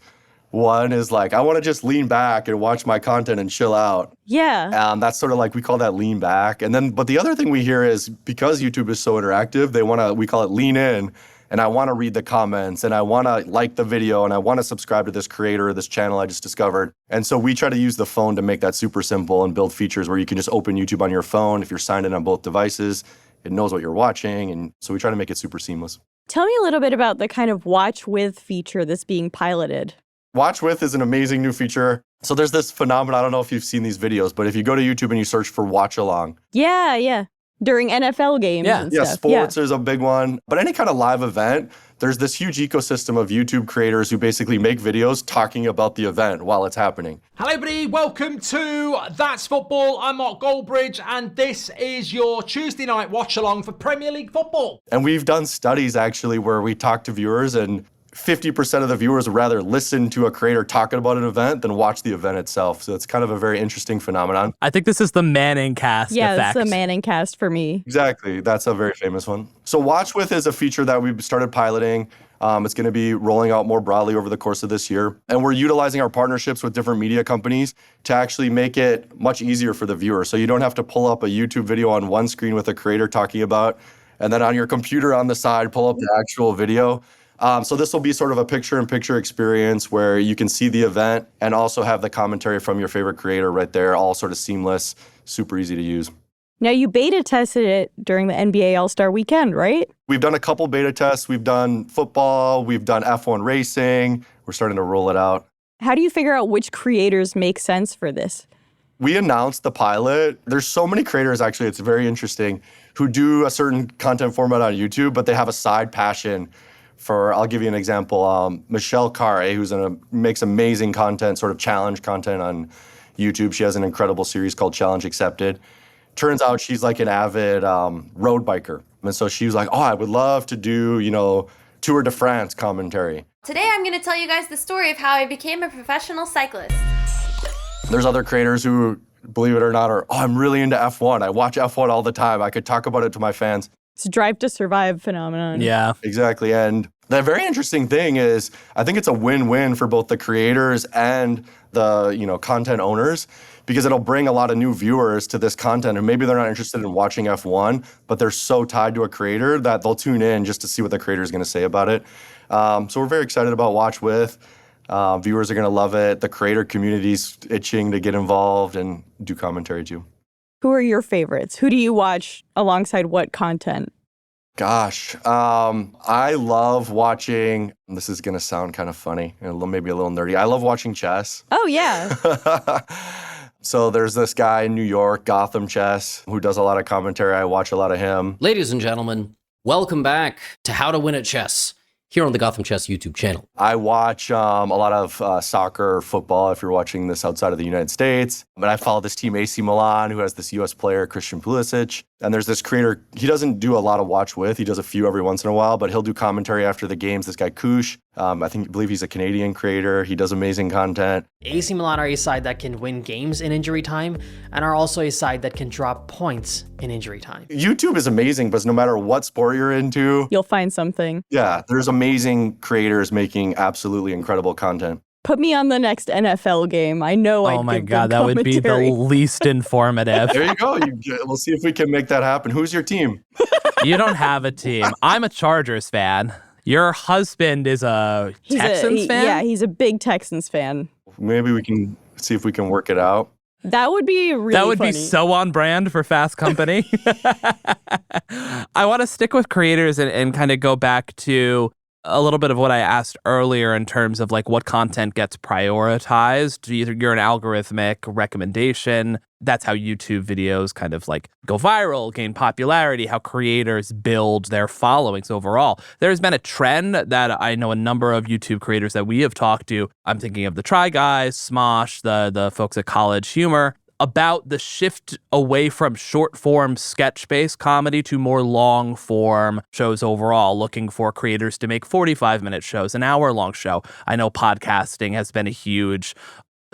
One is like, I want to just lean back and watch my content and chill out. Yeah. That's sort of like, we call that lean back. But the other thing we hear is because YouTube is so interactive, we call it lean in. And I want to read the comments and I want to like the video and I want to subscribe to this creator or this channel I just discovered. And so we try to use the phone to make that super simple and build features where you can just open YouTube on your phone. If you're signed in on both devices, it knows what you're watching. And so we try to make it super seamless. Tell me a little bit about the kind of watch with feature that's being piloted. Watch with is an amazing new feature. So there's this phenomenon, I don't know if you've seen these videos, but if you go to YouTube and you search for watch along. Yeah. During NFL games and stuff. Sports is a big one. But any kind of live event, there's this huge ecosystem of YouTube creators who basically make videos talking about the event while it's happening. Hello everybody, welcome to That's Football. I'm Mark Goldbridge and this is your Tuesday night watch along for Premier League football. And we've done studies actually where we talk to viewers and 50% of the viewers would rather listen to a creator talking about an event than watch the event itself. So it's kind of a very interesting phenomenon. I think this is the Manning cast effect. Yeah, it's the Manning cast for me. Exactly. That's a very famous one. So Watch With is a feature that we've started piloting. It's going to be rolling out more broadly over the course of this year. And we're utilizing our partnerships with different media companies to actually make it much easier for the viewer. So you don't have to pull up a YouTube video on one screen with a creator talking about, and then on your computer on the side, pull up the actual video. So this will be sort of a picture-in-picture experience where you can see the event and also have the commentary from your favorite creator right there, all sort of seamless, super easy to use. Now, you beta tested it during the NBA All-Star Weekend, right? We've done a couple beta tests. We've done football. We've done F1 racing. We're starting to roll it out. How do you figure out which creators make sense for this? We announced the pilot. There's so many creators, actually, it's very interesting, who do a certain content format on YouTube, but they have a side passion for, I'll give you an example, Michelle Carre, makes amazing content, sort of challenge content on YouTube. She has an incredible series called Challenge Accepted. Turns out she's like an avid road biker. And so she was like, I would love to do, Tour de France commentary. Today I'm going to tell you guys the story of how I became a professional cyclist. There's other creators who, believe it or not, are, I'm really into F1. I watch F1 all the time. I could talk about it to my fans. It's a drive to survive phenomenon. Yeah. Exactly. And the very interesting thing is, I think it's a win-win for both the creators and the, content owners, because it'll bring a lot of new viewers to this content, and maybe they're not interested in watching F1, but they're so tied to a creator that they'll tune in just to see what the creator is going to say about it. So we're very excited about Watch With. Viewers are going to love it. The creator community's itching to get involved and do commentary too. Who are your favorites? Who do you watch alongside what content? Gosh, I love watching, this is going to sound kind of funny and maybe a little nerdy. I love watching chess. Oh, yeah. So there's this guy in New York, Gotham Chess, who does a lot of commentary. I watch a lot of him. Ladies and gentlemen, welcome back to How to Win at Chess here on the Gotham Chess YouTube channel. I watch a lot of soccer, football, if you're watching this outside of the United States. But I follow this team, AC Milan, who has this U.S. player, Christian Pulisic. And there's this creator, he doesn't do a lot of Watch With. He does a few every once in a while, but he'll do commentary after the games. This guy, Kush, I believe he's a Canadian creator. He does amazing content. AC Milan are a side that can win games in injury time and are also a side that can drop points in injury time. YouTube is amazing, but no matter what sport you're into, You'll find something. yeah, there's amazing creators making absolutely incredible content. Put me on the next NFL game. I know I'd Oh my give God, them that would be the commentary. least informative. There you go. We'll see if we can make that happen. Who's your team? You don't have a team. I'm a Chargers fan. Your husband is a Texans fan? Yeah, he's a big Texans fan. Maybe we can see if we can work it out. That would be really That would funny. be so on brand for Fast Company. I want to stick with creators and kind of go back to a little bit of what I asked earlier in terms of like what content gets prioritized. Either you're an algorithmic recommendation. That's how YouTube videos kind of like go viral, gain popularity, how creators build their followings overall. There's been a trend that I know a number of YouTube creators that we have talked to. I'm thinking of the Try Guys, Smosh, the folks at College Humor, about the shift away from short-form sketch-based comedy to more long-form shows overall, looking for creators to make 45-minute shows, an hour-long show. I know podcasting has been a huge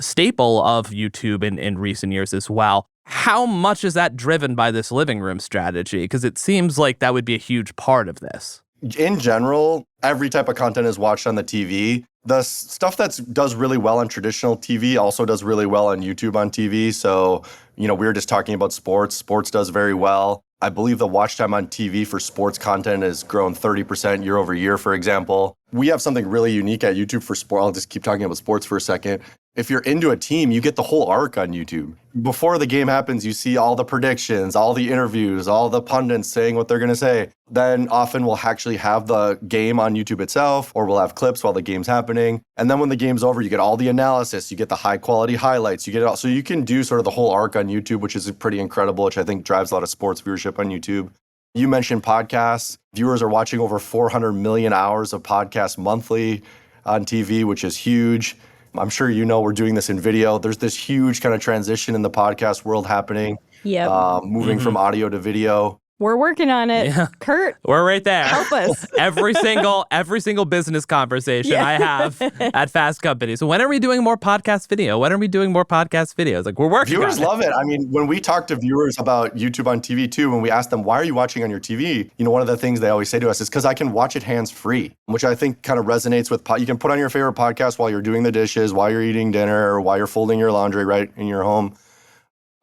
staple of YouTube in recent years as well. How much is that driven by this living room strategy? Because it seems like that would be a huge part of this. In general, every type of content is watched on the TV. The stuff that does really well on traditional TV also does really well on YouTube on TV. So, we were just talking about sports. Sports does very well. I believe the watch time on TV for sports content has grown 30% year over year, for example. We have something really unique at YouTube for sport. I'll just keep talking about sports for a second. If you're into a team, you get the whole arc on YouTube. Before the game happens, you see all the predictions, all the interviews, all the pundits saying what they're going to say. Then often we'll actually have the game on YouTube itself, or we'll have clips while the game's happening. And then when the game's over, you get all the analysis, you get the high quality highlights, you get it all. So you can do sort of the whole arc on YouTube, which is pretty incredible, which I think drives a lot of sports viewership on YouTube. You mentioned podcasts. Viewers are watching over 400 million hours of podcasts monthly on TV, which is huge. I'm sure we're doing this in video. There's this huge kind of transition in the podcast world happening. Yep. Moving from audio to video. We're working on it. Yeah. Kurt, We're right there. help us. Every single business conversation I have at Fast Company. So when are we doing more podcast video? When are we doing more podcast videos? Like, we're working Viewers on it. love it. I mean, when we talk to viewers about YouTube on TV too, when we ask them, why are you watching on your TV? One of the things they always say to us is because I can watch it hands-free, which I think kind of resonates with, you can put on your favorite podcast while you're doing the dishes, while you're eating dinner, or while you're folding your laundry right in your home.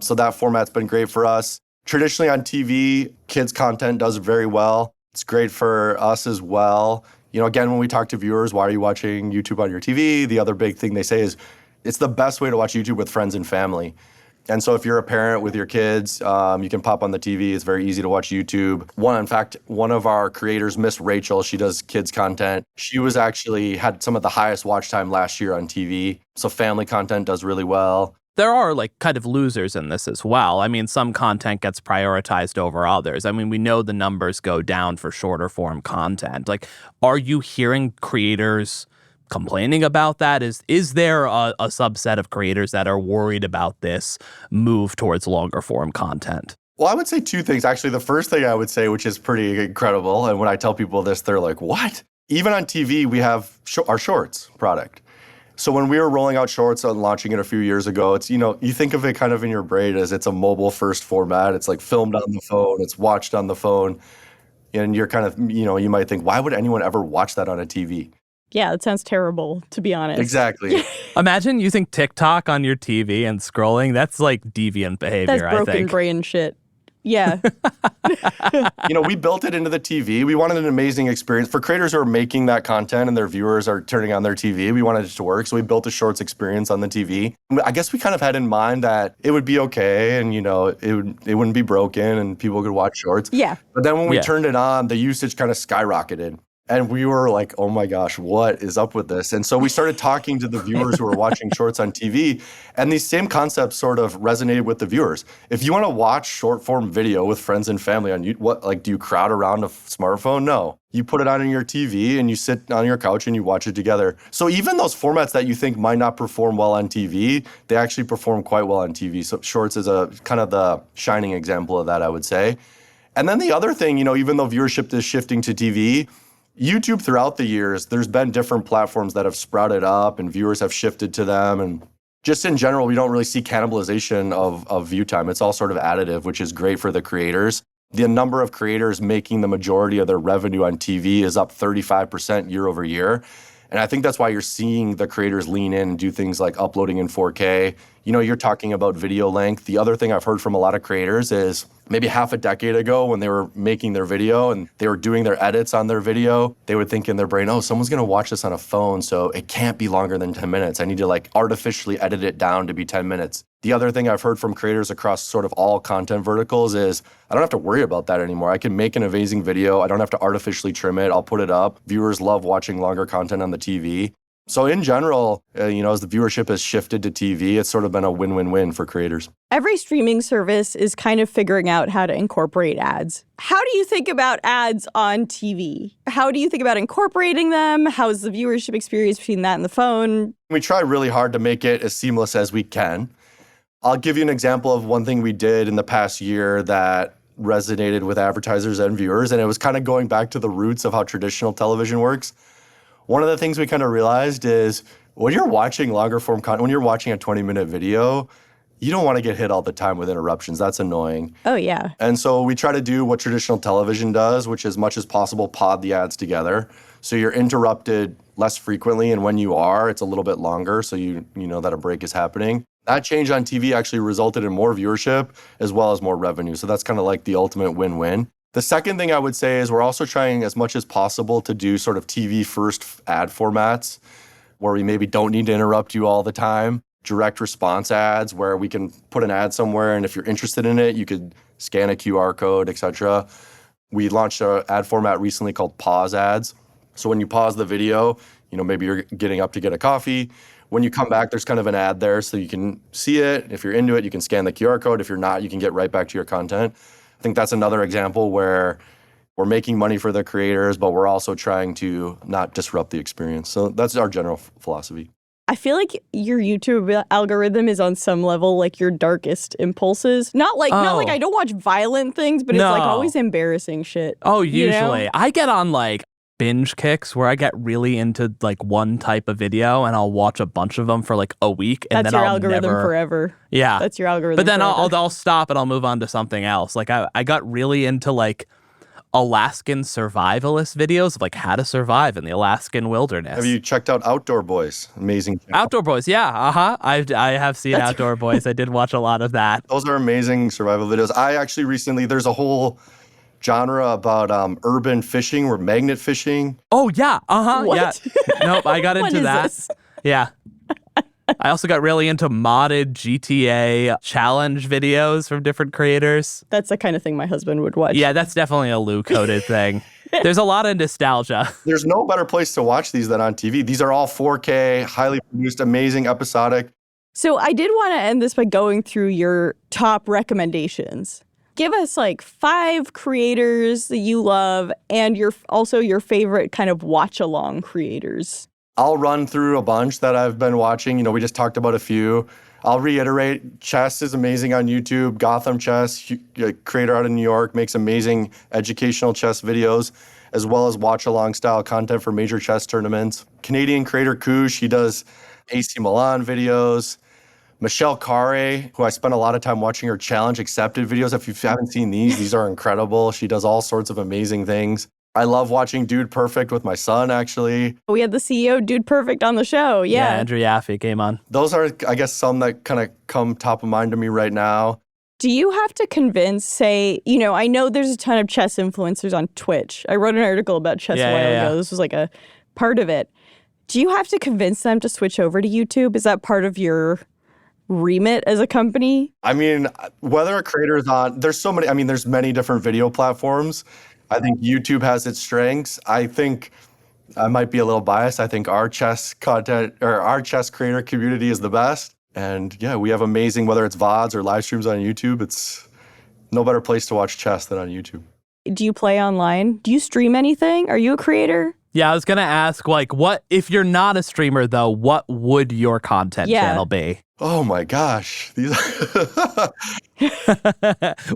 So that format's been great for us. Traditionally on TV, kids content does very well. It's great for us as well. Again, when we talk to viewers, why are you watching YouTube on your TV? The other big thing they say is it's the best way to watch YouTube with friends and family. And so if you're a parent with your kids, you can pop on the TV. It's very easy to watch YouTube. In fact, one of our creators, Miss Rachel, she does kids content. She was actually had some of the highest watch time last year on TV. So family content does really well. There are like kind of losers in this as well. I mean, some content gets prioritized over others. I mean, we know the numbers go down for shorter form content. Like, are you hearing creators complaining about that? Is there a subset of creators that are worried about this move towards longer form content? Well, I would say two things. Actually, the first thing I would say, which is pretty incredible, and when I tell people this, they're like, what? Even on TV, we have our Shorts product. So when we were rolling out shorts and launching it a few years ago, it's, you think of it kind of in your brain as it's a mobile first format. It's like filmed on the phone, it's watched on the phone. And you're kind of, you might think, why would anyone ever watch that on a TV? Yeah, it sounds terrible, to be honest. Exactly. Imagine using TikTok on your TV and scrolling. That's like deviant behavior, That's broken brain shit. Yeah. We built it into the TV. We wanted an amazing experience. For creators who are making that content and their viewers are turning on their TV, we wanted it to work. So we built a shorts experience on the TV. I guess we kind of had in mind that it would be okay and, it wouldn't be broken and people could watch shorts. Yeah. But then when we turned it on, the usage kind of skyrocketed. And we were like, oh my gosh, what is up with this? And so we started talking to the viewers who were watching shorts on TV, and these same concepts sort of resonated with the viewers. If you want to watch short form video with friends and family on YouTube, do you crowd around a smartphone? No. You put it on your TV and you sit on your couch and you watch it together. So even those formats that you think might not perform well on TV, they actually perform quite well on TV. So shorts is a kind of the shining example of that, I would say. And then the other thing, even though viewership is shifting to TV, YouTube throughout the years, there's been different platforms that have sprouted up and viewers have shifted to them. And just in general, we don't really see cannibalization of view time. It's all sort of additive, which is great for the creators. The number of creators making the majority of their revenue on TV is up 35% year over year. And I think that's why you're seeing the creators lean in and do things like uploading in 4K. You're talking about video length. The other thing I've heard from a lot of creators is maybe half a decade ago when they were making their video and they were doing their edits on their video, they would think in their brain, oh, someone's going to watch this on a phone, so it can't be longer than 10 minutes. I need to artificially edit it down to be 10 minutes. The other thing I've heard from creators across sort of all content verticals is I don't have to worry about that anymore. I can make an amazing video. I don't have to artificially trim it. I'll put it up. Viewers love watching longer content on the TV. So in general, as the viewership has shifted to TV, it's sort of been a win-win-win for creators. Every streaming service is kind of figuring out how to incorporate ads. How do you think about ads on TV? How do you think about incorporating them? How's the viewership experience between that and the phone? We try really hard to make it as seamless as we can. I'll give you an example of one thing we did in the past year that resonated with advertisers and viewers, and it was kind of going back to the roots of how traditional television works. One of the things we kind of realized is when you're watching longer form content, when you're watching a 20-minute video, you don't want to get hit all the time with interruptions. That's annoying. Oh, yeah. And so we try to do what traditional television does, which as much as possible pod the ads together. So you're interrupted less frequently, and when you are, it's a little bit longer, so you know that a break is happening. That change on TV actually resulted in more viewership as well as more revenue. So that's kind of like the ultimate win-win. The second thing I would say is we're also trying as much as possible to do sort of TV first ad formats where we maybe don't need to interrupt you all the time. Direct response ads where we can put an ad somewhere and if you're interested in it, you could scan a QR code, etc. We launched an ad format recently called pause ads. So when you pause the video, maybe you're getting up to get a coffee. When you come back, there's kind of an ad there so you can see it. If you're into it, you can scan the QR code. If you're not, you can get right back to your content. I think that's another example where we're making money for the creators, but we're also trying to not disrupt the experience. So that's our general philosophy. I feel like your YouTube algorithm is on some level like your darkest impulses. Not like I don't watch violent things, but it's like always embarrassing shit. Oh, usually. I get on binge kicks where I get really into one type of video and I'll watch a bunch of them for a week and that's then your I'll algorithm never... forever. Yeah. That's your algorithm. But then forever. I'll stop and I'll move on to something else. I got really into Alaskan survivalist videos of how to survive in the Alaskan wilderness. Have you checked out Outdoor Boys? Amazing channel. Outdoor Boys, yeah. I have seen Outdoor Boys. I did watch a lot of that. Those are amazing survival videos. I actually recently, there's a whole genre about urban fishing or magnet fishing. Oh, yeah. What? Yeah. Nope, I got into that. This? Yeah. I also got really into modded GTA challenge videos from different creators. That's the kind of thing my husband would watch. Yeah, that's definitely a Lou-coded thing. There's a lot of nostalgia. There's no better place to watch these than on TV. These are all 4K, highly produced, amazing, episodic. So I did want to end this by going through your top recommendations. Give us 5 creators that you love and your favorite kind of watch-along creators. I'll run through a bunch that I've been watching. We just talked about a few. I'll reiterate, Chess is amazing on YouTube. Gotham Chess, a creator out of New York, makes amazing educational chess videos, as well as watch-along style content for major chess tournaments. Canadian creator Koosh, he does AC Milan videos. Michelle Carre, who I spent a lot of time watching her challenge accepted videos. If you haven't seen these are incredible. She does all sorts of amazing things. I love watching Dude Perfect with my son, actually. We had the CEO Dude Perfect on the show. Yeah. Andrew Yaffe came on. Those are, I guess, some that kind of come top of mind to me right now. Do you have to convince, say, I know there's a ton of chess influencers on Twitch. I wrote an article about chess a while ago. This was like a part of it. Do you have to convince them to switch over to YouTube? Is that part of your remit as a company? I mean, whether a creator is on, there's many different video platforms. I think YouTube has its strengths. I think I might be a little biased. I think our chess content or our chess creator community is the best. And yeah, we have amazing, whether it's VODs or live streams on YouTube, it's no better place to watch chess than on YouTube. Do you play online? Do you stream anything? Are you a creator? Yeah, I was going to ask, what, if you're not a streamer, though, what would your content channel be? Oh my gosh.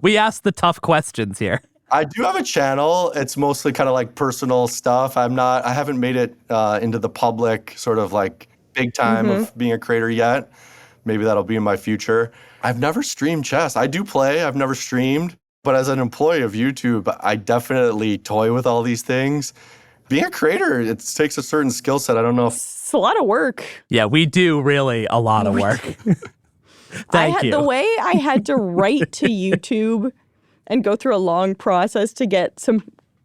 We asked the tough questions here. I do have a channel. It's mostly kind of like personal stuff. I haven't made it into the public sort of like big time of being a creator yet. Maybe that'll be in my future. I've never streamed chess. I do play. I've never streamed. But as an employee of YouTube, I definitely toy with all these things. Being a creator, it takes a certain skill set. I don't know if... It's a lot of work. Yeah, we do really a lot of work. Thank you. The way I had to write to YouTube and go through a long process to get some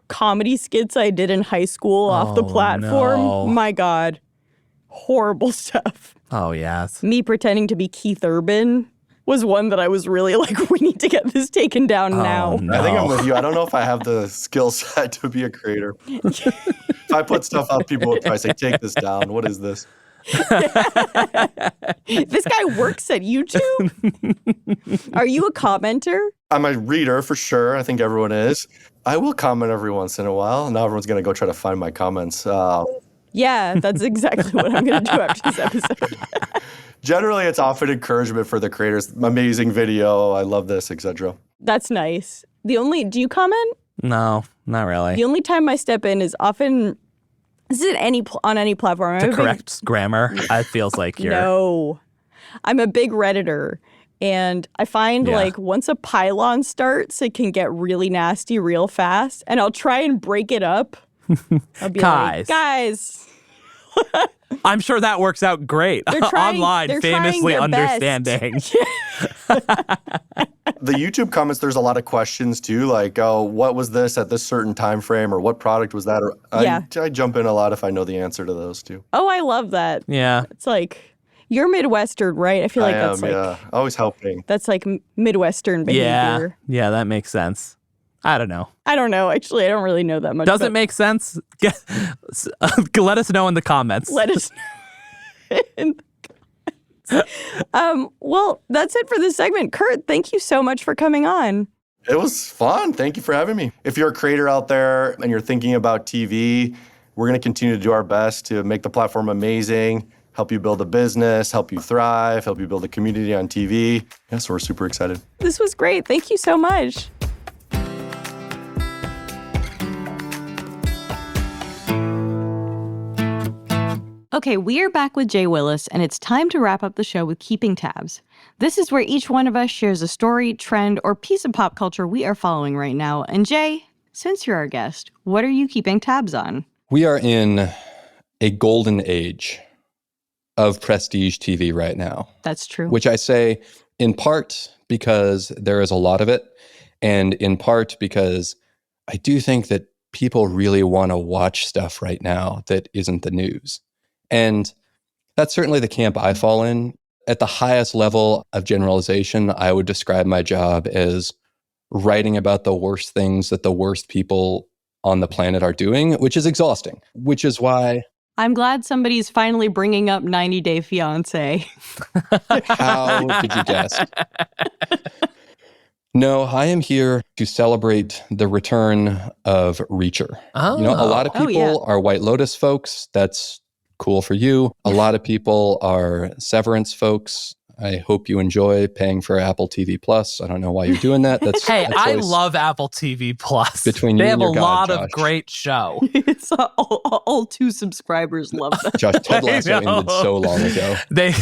comedy skits I did in high school off the platform. No. My God. Horrible stuff. Oh, yes. Me pretending to be Keith Urban was one that I was really like, we need to get this taken down now. No. I think I'm with you. I don't know if I have the skill set to be a creator. If I put stuff up, people would probably say, take this down. What is this? This guy works at YouTube? Are you a commenter? I'm a reader for sure. I think everyone is. I will comment every once in a while. Now everyone's going to go try to find my comments. Yeah, that's exactly what I'm going to do after this episode. Generally, it's often encouragement for the creators. Amazing video. I love this, etc. That's nice. Do you comment? No, not really. The only time I step in is often, is it on any platform? To correct grammar, it feels like you're... No. I'm a big Redditor. And I find like once a pylon starts, it can get really nasty real fast. And I'll try and break it up. I'll be like, guys. I'm sure that works out great. Online, famously understanding. The YouTube comments, there's a lot of questions too, like, oh, what was this at this certain time frame, or what product was that? Or I jump in a lot if I know the answer to those too. Oh, I love that. Yeah. It's like, you're Midwestern, right? I feel like that's like always helping. That's like Midwestern behavior. Yeah, that makes sense. I don't know. Actually. I don't really know that much. Does it make sense? Let us know in the comments. Let us know in the comments. Well, that's it for this segment. Kurt, thank you so much for coming on. It was fun. Thank you for having me. If you're a creator out there and you're thinking about TV, we're going to continue to do our best to make the platform amazing, help you build a business, help you thrive, help you build a community on TV. Yeah, so we're super excited. This was great. Thank you so much. Okay, we are back with Jay Willis, and it's time to wrap up the show with Keeping Tabs. This is where each one of us shares a story, trend, or piece of pop culture we are following right now. And Jay, since you're our guest, what are you keeping tabs on? We are in a golden age of prestige TV right now. That's true. Which I say in part because there is a lot of it, and in part because I do think that people really want to watch stuff right now that isn't the news. And that's certainly the camp I fall in. At the highest level of generalization, I would describe my job as writing about the worst things that the worst people on the planet are doing, which is exhausting, which is why... I'm glad somebody's finally bringing up 90 Day Fiancé. How did you guess? No, I am here to celebrate the return of Reacher. Oh. You know, a lot of people are White Lotus folks. That's cool for you. A lot of people are Severance folks. I hope you enjoy paying for Apple TV Plus. I don't know why you're doing that. Hey, that's I always love Apple TV Plus. between they you have and your a God, lot Josh. of great show. It's all 2 subscribers love that. Josh, Ted Lasso I know. ended so long ago. They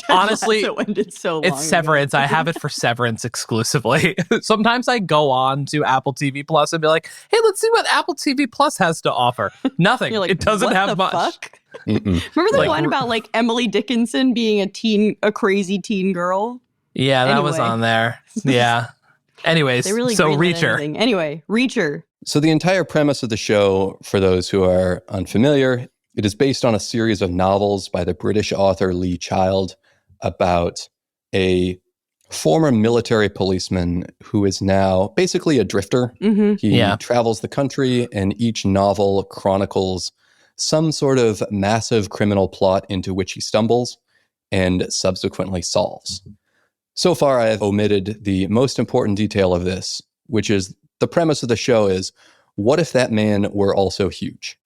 honestly, Lasso ended so long it's Severance. ago. I have it for Severance exclusively. Sometimes I go on to Apple TV Plus and be like, "Hey, let's see what Apple TV Plus has to offer." Nothing. You're like, it doesn't what have the much. Fuck? Mm-mm. Remember the Like, one about like Emily Dickinson being a crazy teen girl? Yeah, that was Anyway. on there. Yeah. Anyways, They really so greenlit Reacher. anything. Anyway, Reacher. So the entire premise of the show, for those who are unfamiliar, it is based on a series of novels by the British author Lee Child about a former military policeman who is now basically a drifter. Mm-hmm. He Yeah. travels the country, and each novel chronicles some sort of massive criminal plot into which he stumbles and subsequently solves. So far, I have omitted the most important detail of this, which is the premise of the show is, what if that man were also huge?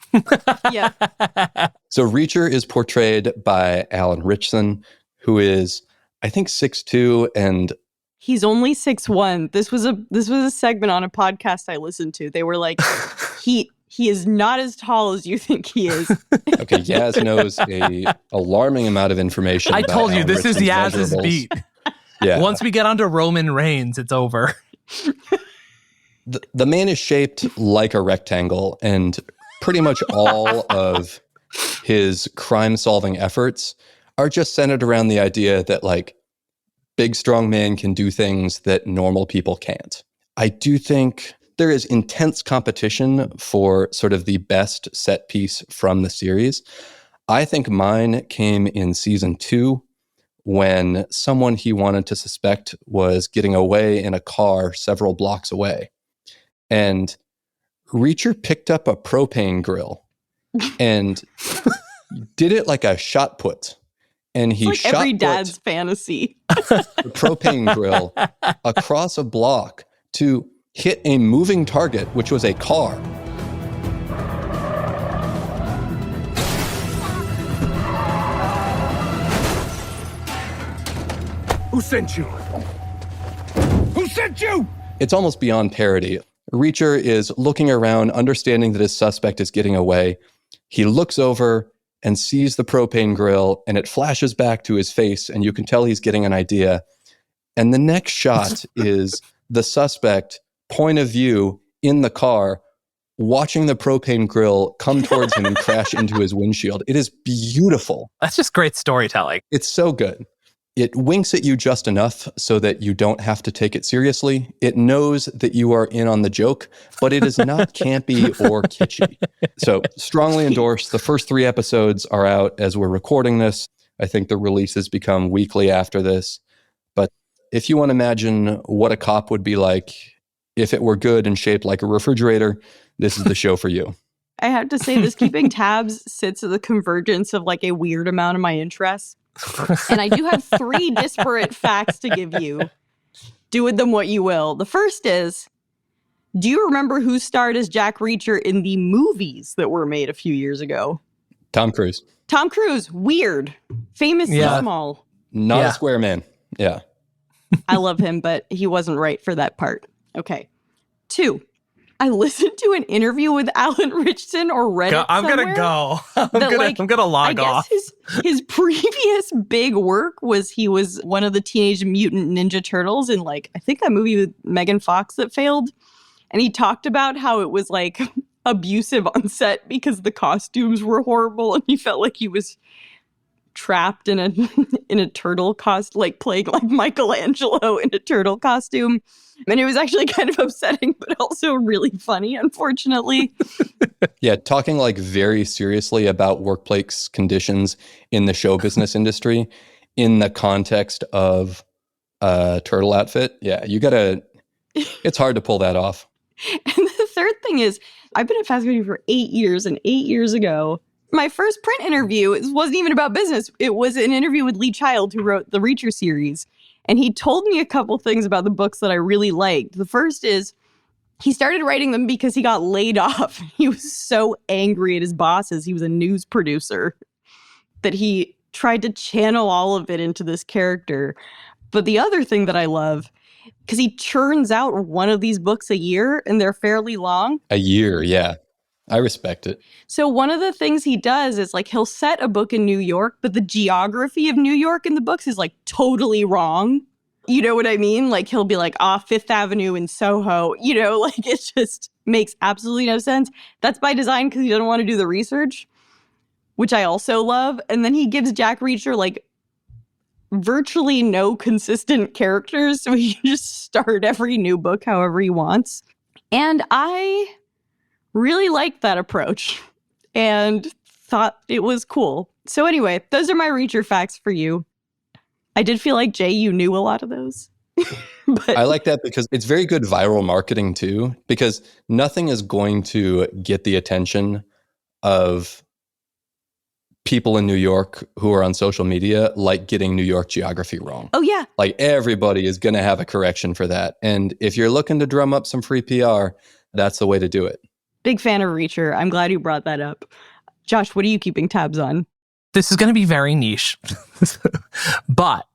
Yeah. So Reacher is portrayed by Alan Ritchson, who is, I think, 6'2", and He's only 6'1". This was a segment on a podcast I listened to. They were like, he is not as tall as you think he is. okay, Yaz knows a alarming amount of information. I about told you, Alan this is Ritchson's Yaz's measurables. beat. Yeah. Once we get onto Roman Reigns, it's over. The man is shaped like a rectangle, and pretty much all of his crime-solving efforts are just centered around the idea that, like, big, strong man can do things that normal people can't. I do think there is intense competition for sort of the best set piece from the series. I think mine came in season 2 when someone he wanted to suspect was getting away in a car several blocks away. And Reacher picked up a propane grill and did it like a shot put. And he It's like shot every put dad's fantasy. the propane grill across a block to hit a moving target, which was a car. Who sent you? Who sent you? It's almost beyond parody. Reacher is looking around, understanding that his suspect is getting away. He looks over and sees the propane grill, and it flashes back to his face, and you can tell he's getting an idea. And the next shot is the suspect, point of view, in the car, watching the propane grill come towards him and crash into his windshield. It is beautiful. That's just great storytelling. It's so good. It winks at you just enough so that you don't have to take it seriously. It knows that you are in on the joke, but it is not campy or kitschy. So strongly endorse. The first 3 episodes are out as we're recording this. I think the releases become weekly after this. But if you want to imagine what a cop would be like if it were good and shaped like a refrigerator, this is the show for you. I have to say, this keeping tabs sits at the convergence of like a weird amount of my interests. And I do have 3 disparate facts to give you. Do with them what you will. The first is, do you remember who starred as Jack Reacher in the movies that were made a few years ago? Tom Cruise. Tom Cruise. Weird. Famously small. Not a square man. Yeah. I love him, but he wasn't right for that part. Okay. 2. I listened to an interview with Alan Ritchson or Reddit I'm somewhere gonna go. I'm that, gonna log off. His previous big work was he was one of the Teenage Mutant Ninja Turtles in, like, I think that movie with Megan Fox that failed. And he talked about how it was like abusive on set because the costumes were horrible, and he felt like he was trapped in a turtle costume, like playing like Michelangelo in a turtle costume. And it was actually kind of upsetting, but also really funny, unfortunately. Yeah, talking like very seriously about workplace conditions in the show business industry in the context of a turtle outfit. Yeah, it's hard to pull that off. And the third thing is, I've been at fast food for 8 years, and 8 years ago, my first print interview wasn't even about business. It was an interview with Lee Child, who wrote the Reacher series. And he told me a couple things about the books that I really liked. The first is he started writing them because he got laid off. He was so angry at his bosses. He was a news producer that he tried to channel all of it into this character. But the other thing that I love, because he churns out one of these books a year, and they're fairly long. A year, yeah. I respect it. So one of the things he does is like he'll set a book in New York, but the geography of New York in the books is like totally wrong. You know what I mean? Like he'll be like, Fifth Avenue in Soho, like it just makes absolutely no sense. That's by design because he doesn't want to do the research, which I also love. And then he gives Jack Reacher like virtually no consistent characters, so he can just start every new book however he wants. And I really liked that approach and thought it was cool. So anyway, those are my Reacher facts for you. I did feel like, Jay, you knew a lot of those. But I like that because it's very good viral marketing too, because nothing is going to get the attention of people in New York who are on social media like getting New York geography wrong. Oh, yeah. Like everybody is going to have a correction for that. And if you're looking to drum up some free PR, that's the way to do it. Big fan of Reacher. I'm glad you brought that up. Josh, what are you keeping tabs on? This is going to be very niche, but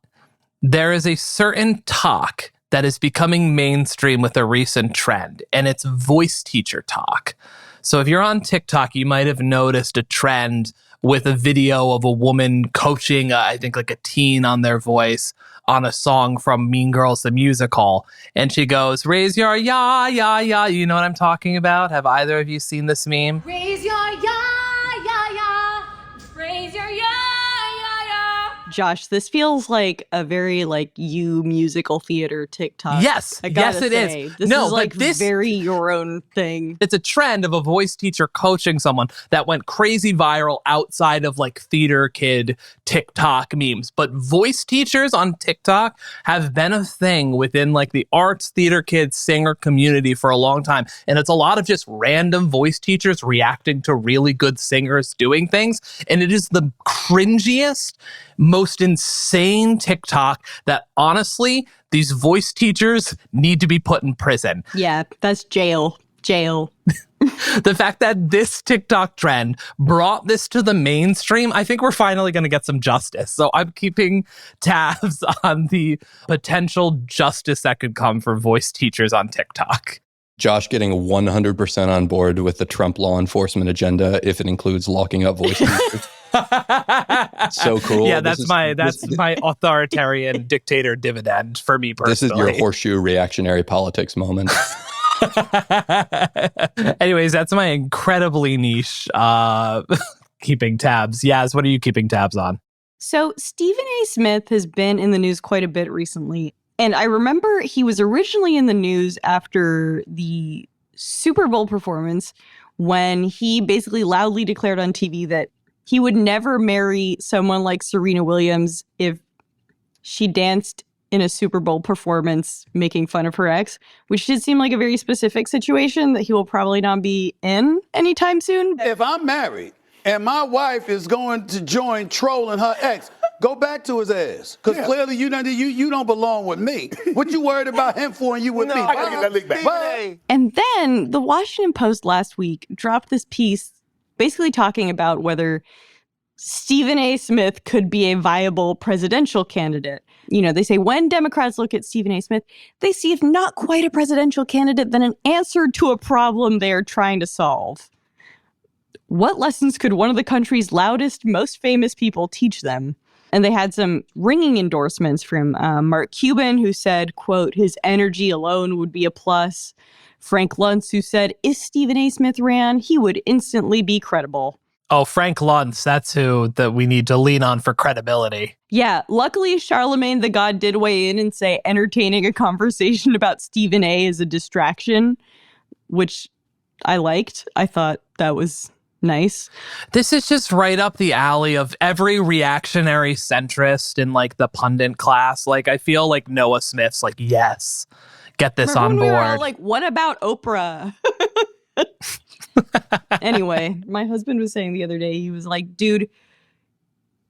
there is a certain talk that is becoming mainstream with a recent trend, and it's voice teacher talk. So if you're on TikTok, you might have noticed a trend with a video of a woman coaching, I think like a teen on their voice on a song from Mean Girls, the musical. And she goes, raise your ya, ya, ya. You know what I'm talking about? Have either of you seen this meme? Raise your ya, ya, ya. Raise your ya, ya, ya. Josh, this feels like a very like you musical theater TikTok. Yes, yes, it is. This No, is like but this very your own thing. It's a trend of a voice teacher coaching someone that went crazy viral outside of like theater kid TikTok memes. But voice teachers on TikTok have been a thing within like the arts, theater kid, singer community for a long time. And it's a lot of just random voice teachers reacting to really good singers doing things. And it is the cringiest, most insane TikTok that honestly, these voice teachers need to be put in prison. Yeah, that's jail. The fact that this TikTok trend brought this to the mainstream, I think we're finally going to get some justice. So I'm keeping tabs on the potential justice that could come for voice teachers on TikTok. Josh getting 100% on board with the Trump law enforcement agenda if it includes locking up voice teachers. So cool. Yeah, that's my authoritarian dictator dividend for me personally. This is your horseshoe reactionary politics moment. Anyways, that's my incredibly niche keeping tabs. Yaz, what are you keeping tabs on? So Stephen A. Smith has been in the news quite a bit recently. And I remember he was originally in the news after the Super Bowl performance when he basically loudly declared on TV that he would never marry someone like Serena Williams if she danced in a Super Bowl performance making fun of her ex, which did seem like a very specific situation that he will probably not be in anytime soon. If I'm married and my wife is going to join trolling her ex, go back to his ass. Because clearly you don't belong with me. What you worried about him for and you with me? I gotta get that lick back. Bye. And then the Washington Post last week dropped this piece basically talking about whether Stephen A. Smith could be a viable presidential candidate. You know, they say when Democrats look at Stephen A. Smith, they see if not quite a presidential candidate, then an answer to a problem they're trying to solve. What lessons could one of the country's loudest, most famous people teach them? And they had some ringing endorsements from Mark Cuban, who said, quote, his energy alone would be a plus. Frank Luntz, who said, if Stephen A. Smith ran, he would instantly be credible. Oh, Frank Luntz, that's who that we need to lean on for credibility. Yeah, luckily Charlemagne the God did weigh in and say entertaining a conversation about Stephen A. is a distraction, which I liked. I thought that was nice. This is just right up the alley of every reactionary centrist in like the pundit class. Like I feel like Noah Smith's like, yes, get this Remember on when board. We were all like, what about Oprah? Anyway, my husband was saying the other day, he was like, dude,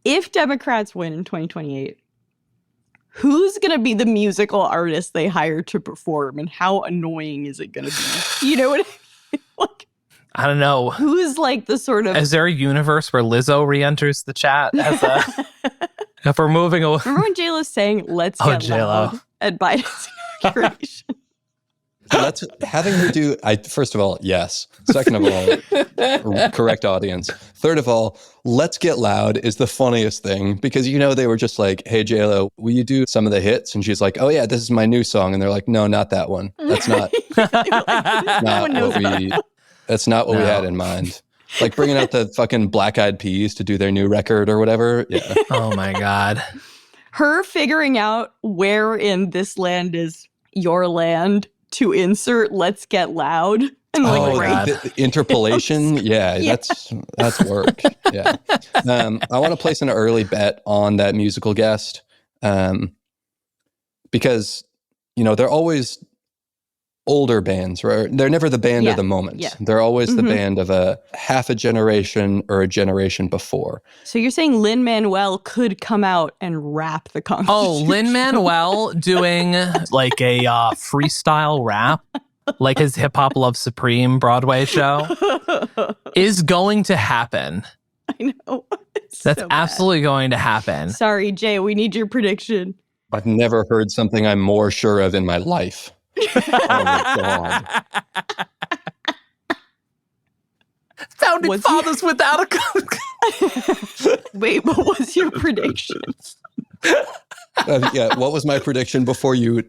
if Democrats win in 2028, who's going to be the musical artist they hire to perform and how annoying is it going to be? You know what I mean? Like, I don't know. Who is like the sort of... Is there a universe where Lizzo re-enters the chat as a... if we're moving away... Remember when J-Lo's saying, let's get J-Lo. loud at Biden's inauguration? Let's having her do. First of all, yes. Second of all, correct audience. Third of all, let's get loud is the funniest thing because they were just like, "Hey JLo, will you do some of the hits?" And she's like, "Oh yeah, this is my new song." And they're like, "No, not that one. That's not. That's not what we had in mind." Like bringing out the fucking Black Eyed Peas to do their new record or whatever. Yeah. Oh my God. Her figuring out where in this land is your land to insert "Let's Get Loud" and the interpolation. Yeah, that's work. Yeah. I want to place an early bet on that musical guest because they're always older bands, right? They're never the band of the moment. Yeah. They're always the band of a half a generation or a generation before. So you're saying Lin-Manuel could come out and rap the Constitution? Oh, Lin-Manuel doing like a freestyle rap, like his Hip Hop Love Supreme Broadway show, is going to happen. I know. That's absolutely going to happen. Sorry, Jay, we need your prediction. I've never heard something I'm more sure of in my life. Oh my God. Founding fathers without a... Wait, what was your prediction? What was my prediction before you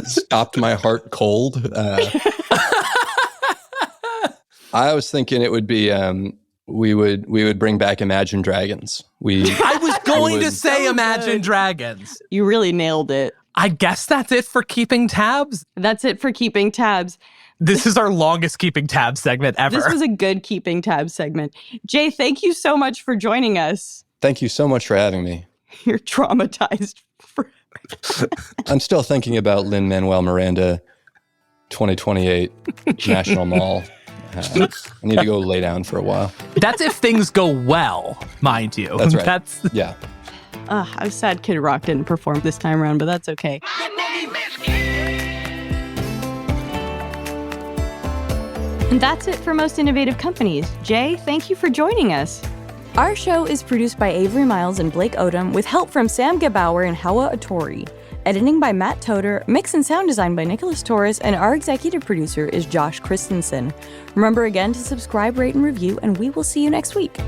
stopped my heart cold? I was thinking it would be we would bring back Imagine Dragons. I was going to say Imagine Dragons. You really nailed it. I guess that's it for Keeping Tabs. That's it for Keeping Tabs. This is our longest Keeping Tabs segment ever. This was a good Keeping Tabs segment. Jay, thank you so much for joining us. Thank you so much for having me. You're traumatized. I'm still thinking about Lin-Manuel Miranda 2028 National Mall. I need to go lay down for a while. That's if things go well, mind you. That's right. Yeah. I was sad Kid Rock didn't perform this time around, but that's okay. And that's it for Most Innovative Companies. Jay, thank you for joining us. Our show is produced by Avery Miles and Blake Odom with help from Sam Gebauer and Hawa Atori. Editing by Matt Toder, mix and sound design by Nicholas Torres, and our executive producer is Josh Christensen. Remember again to subscribe, rate, and review, and we will see you next week.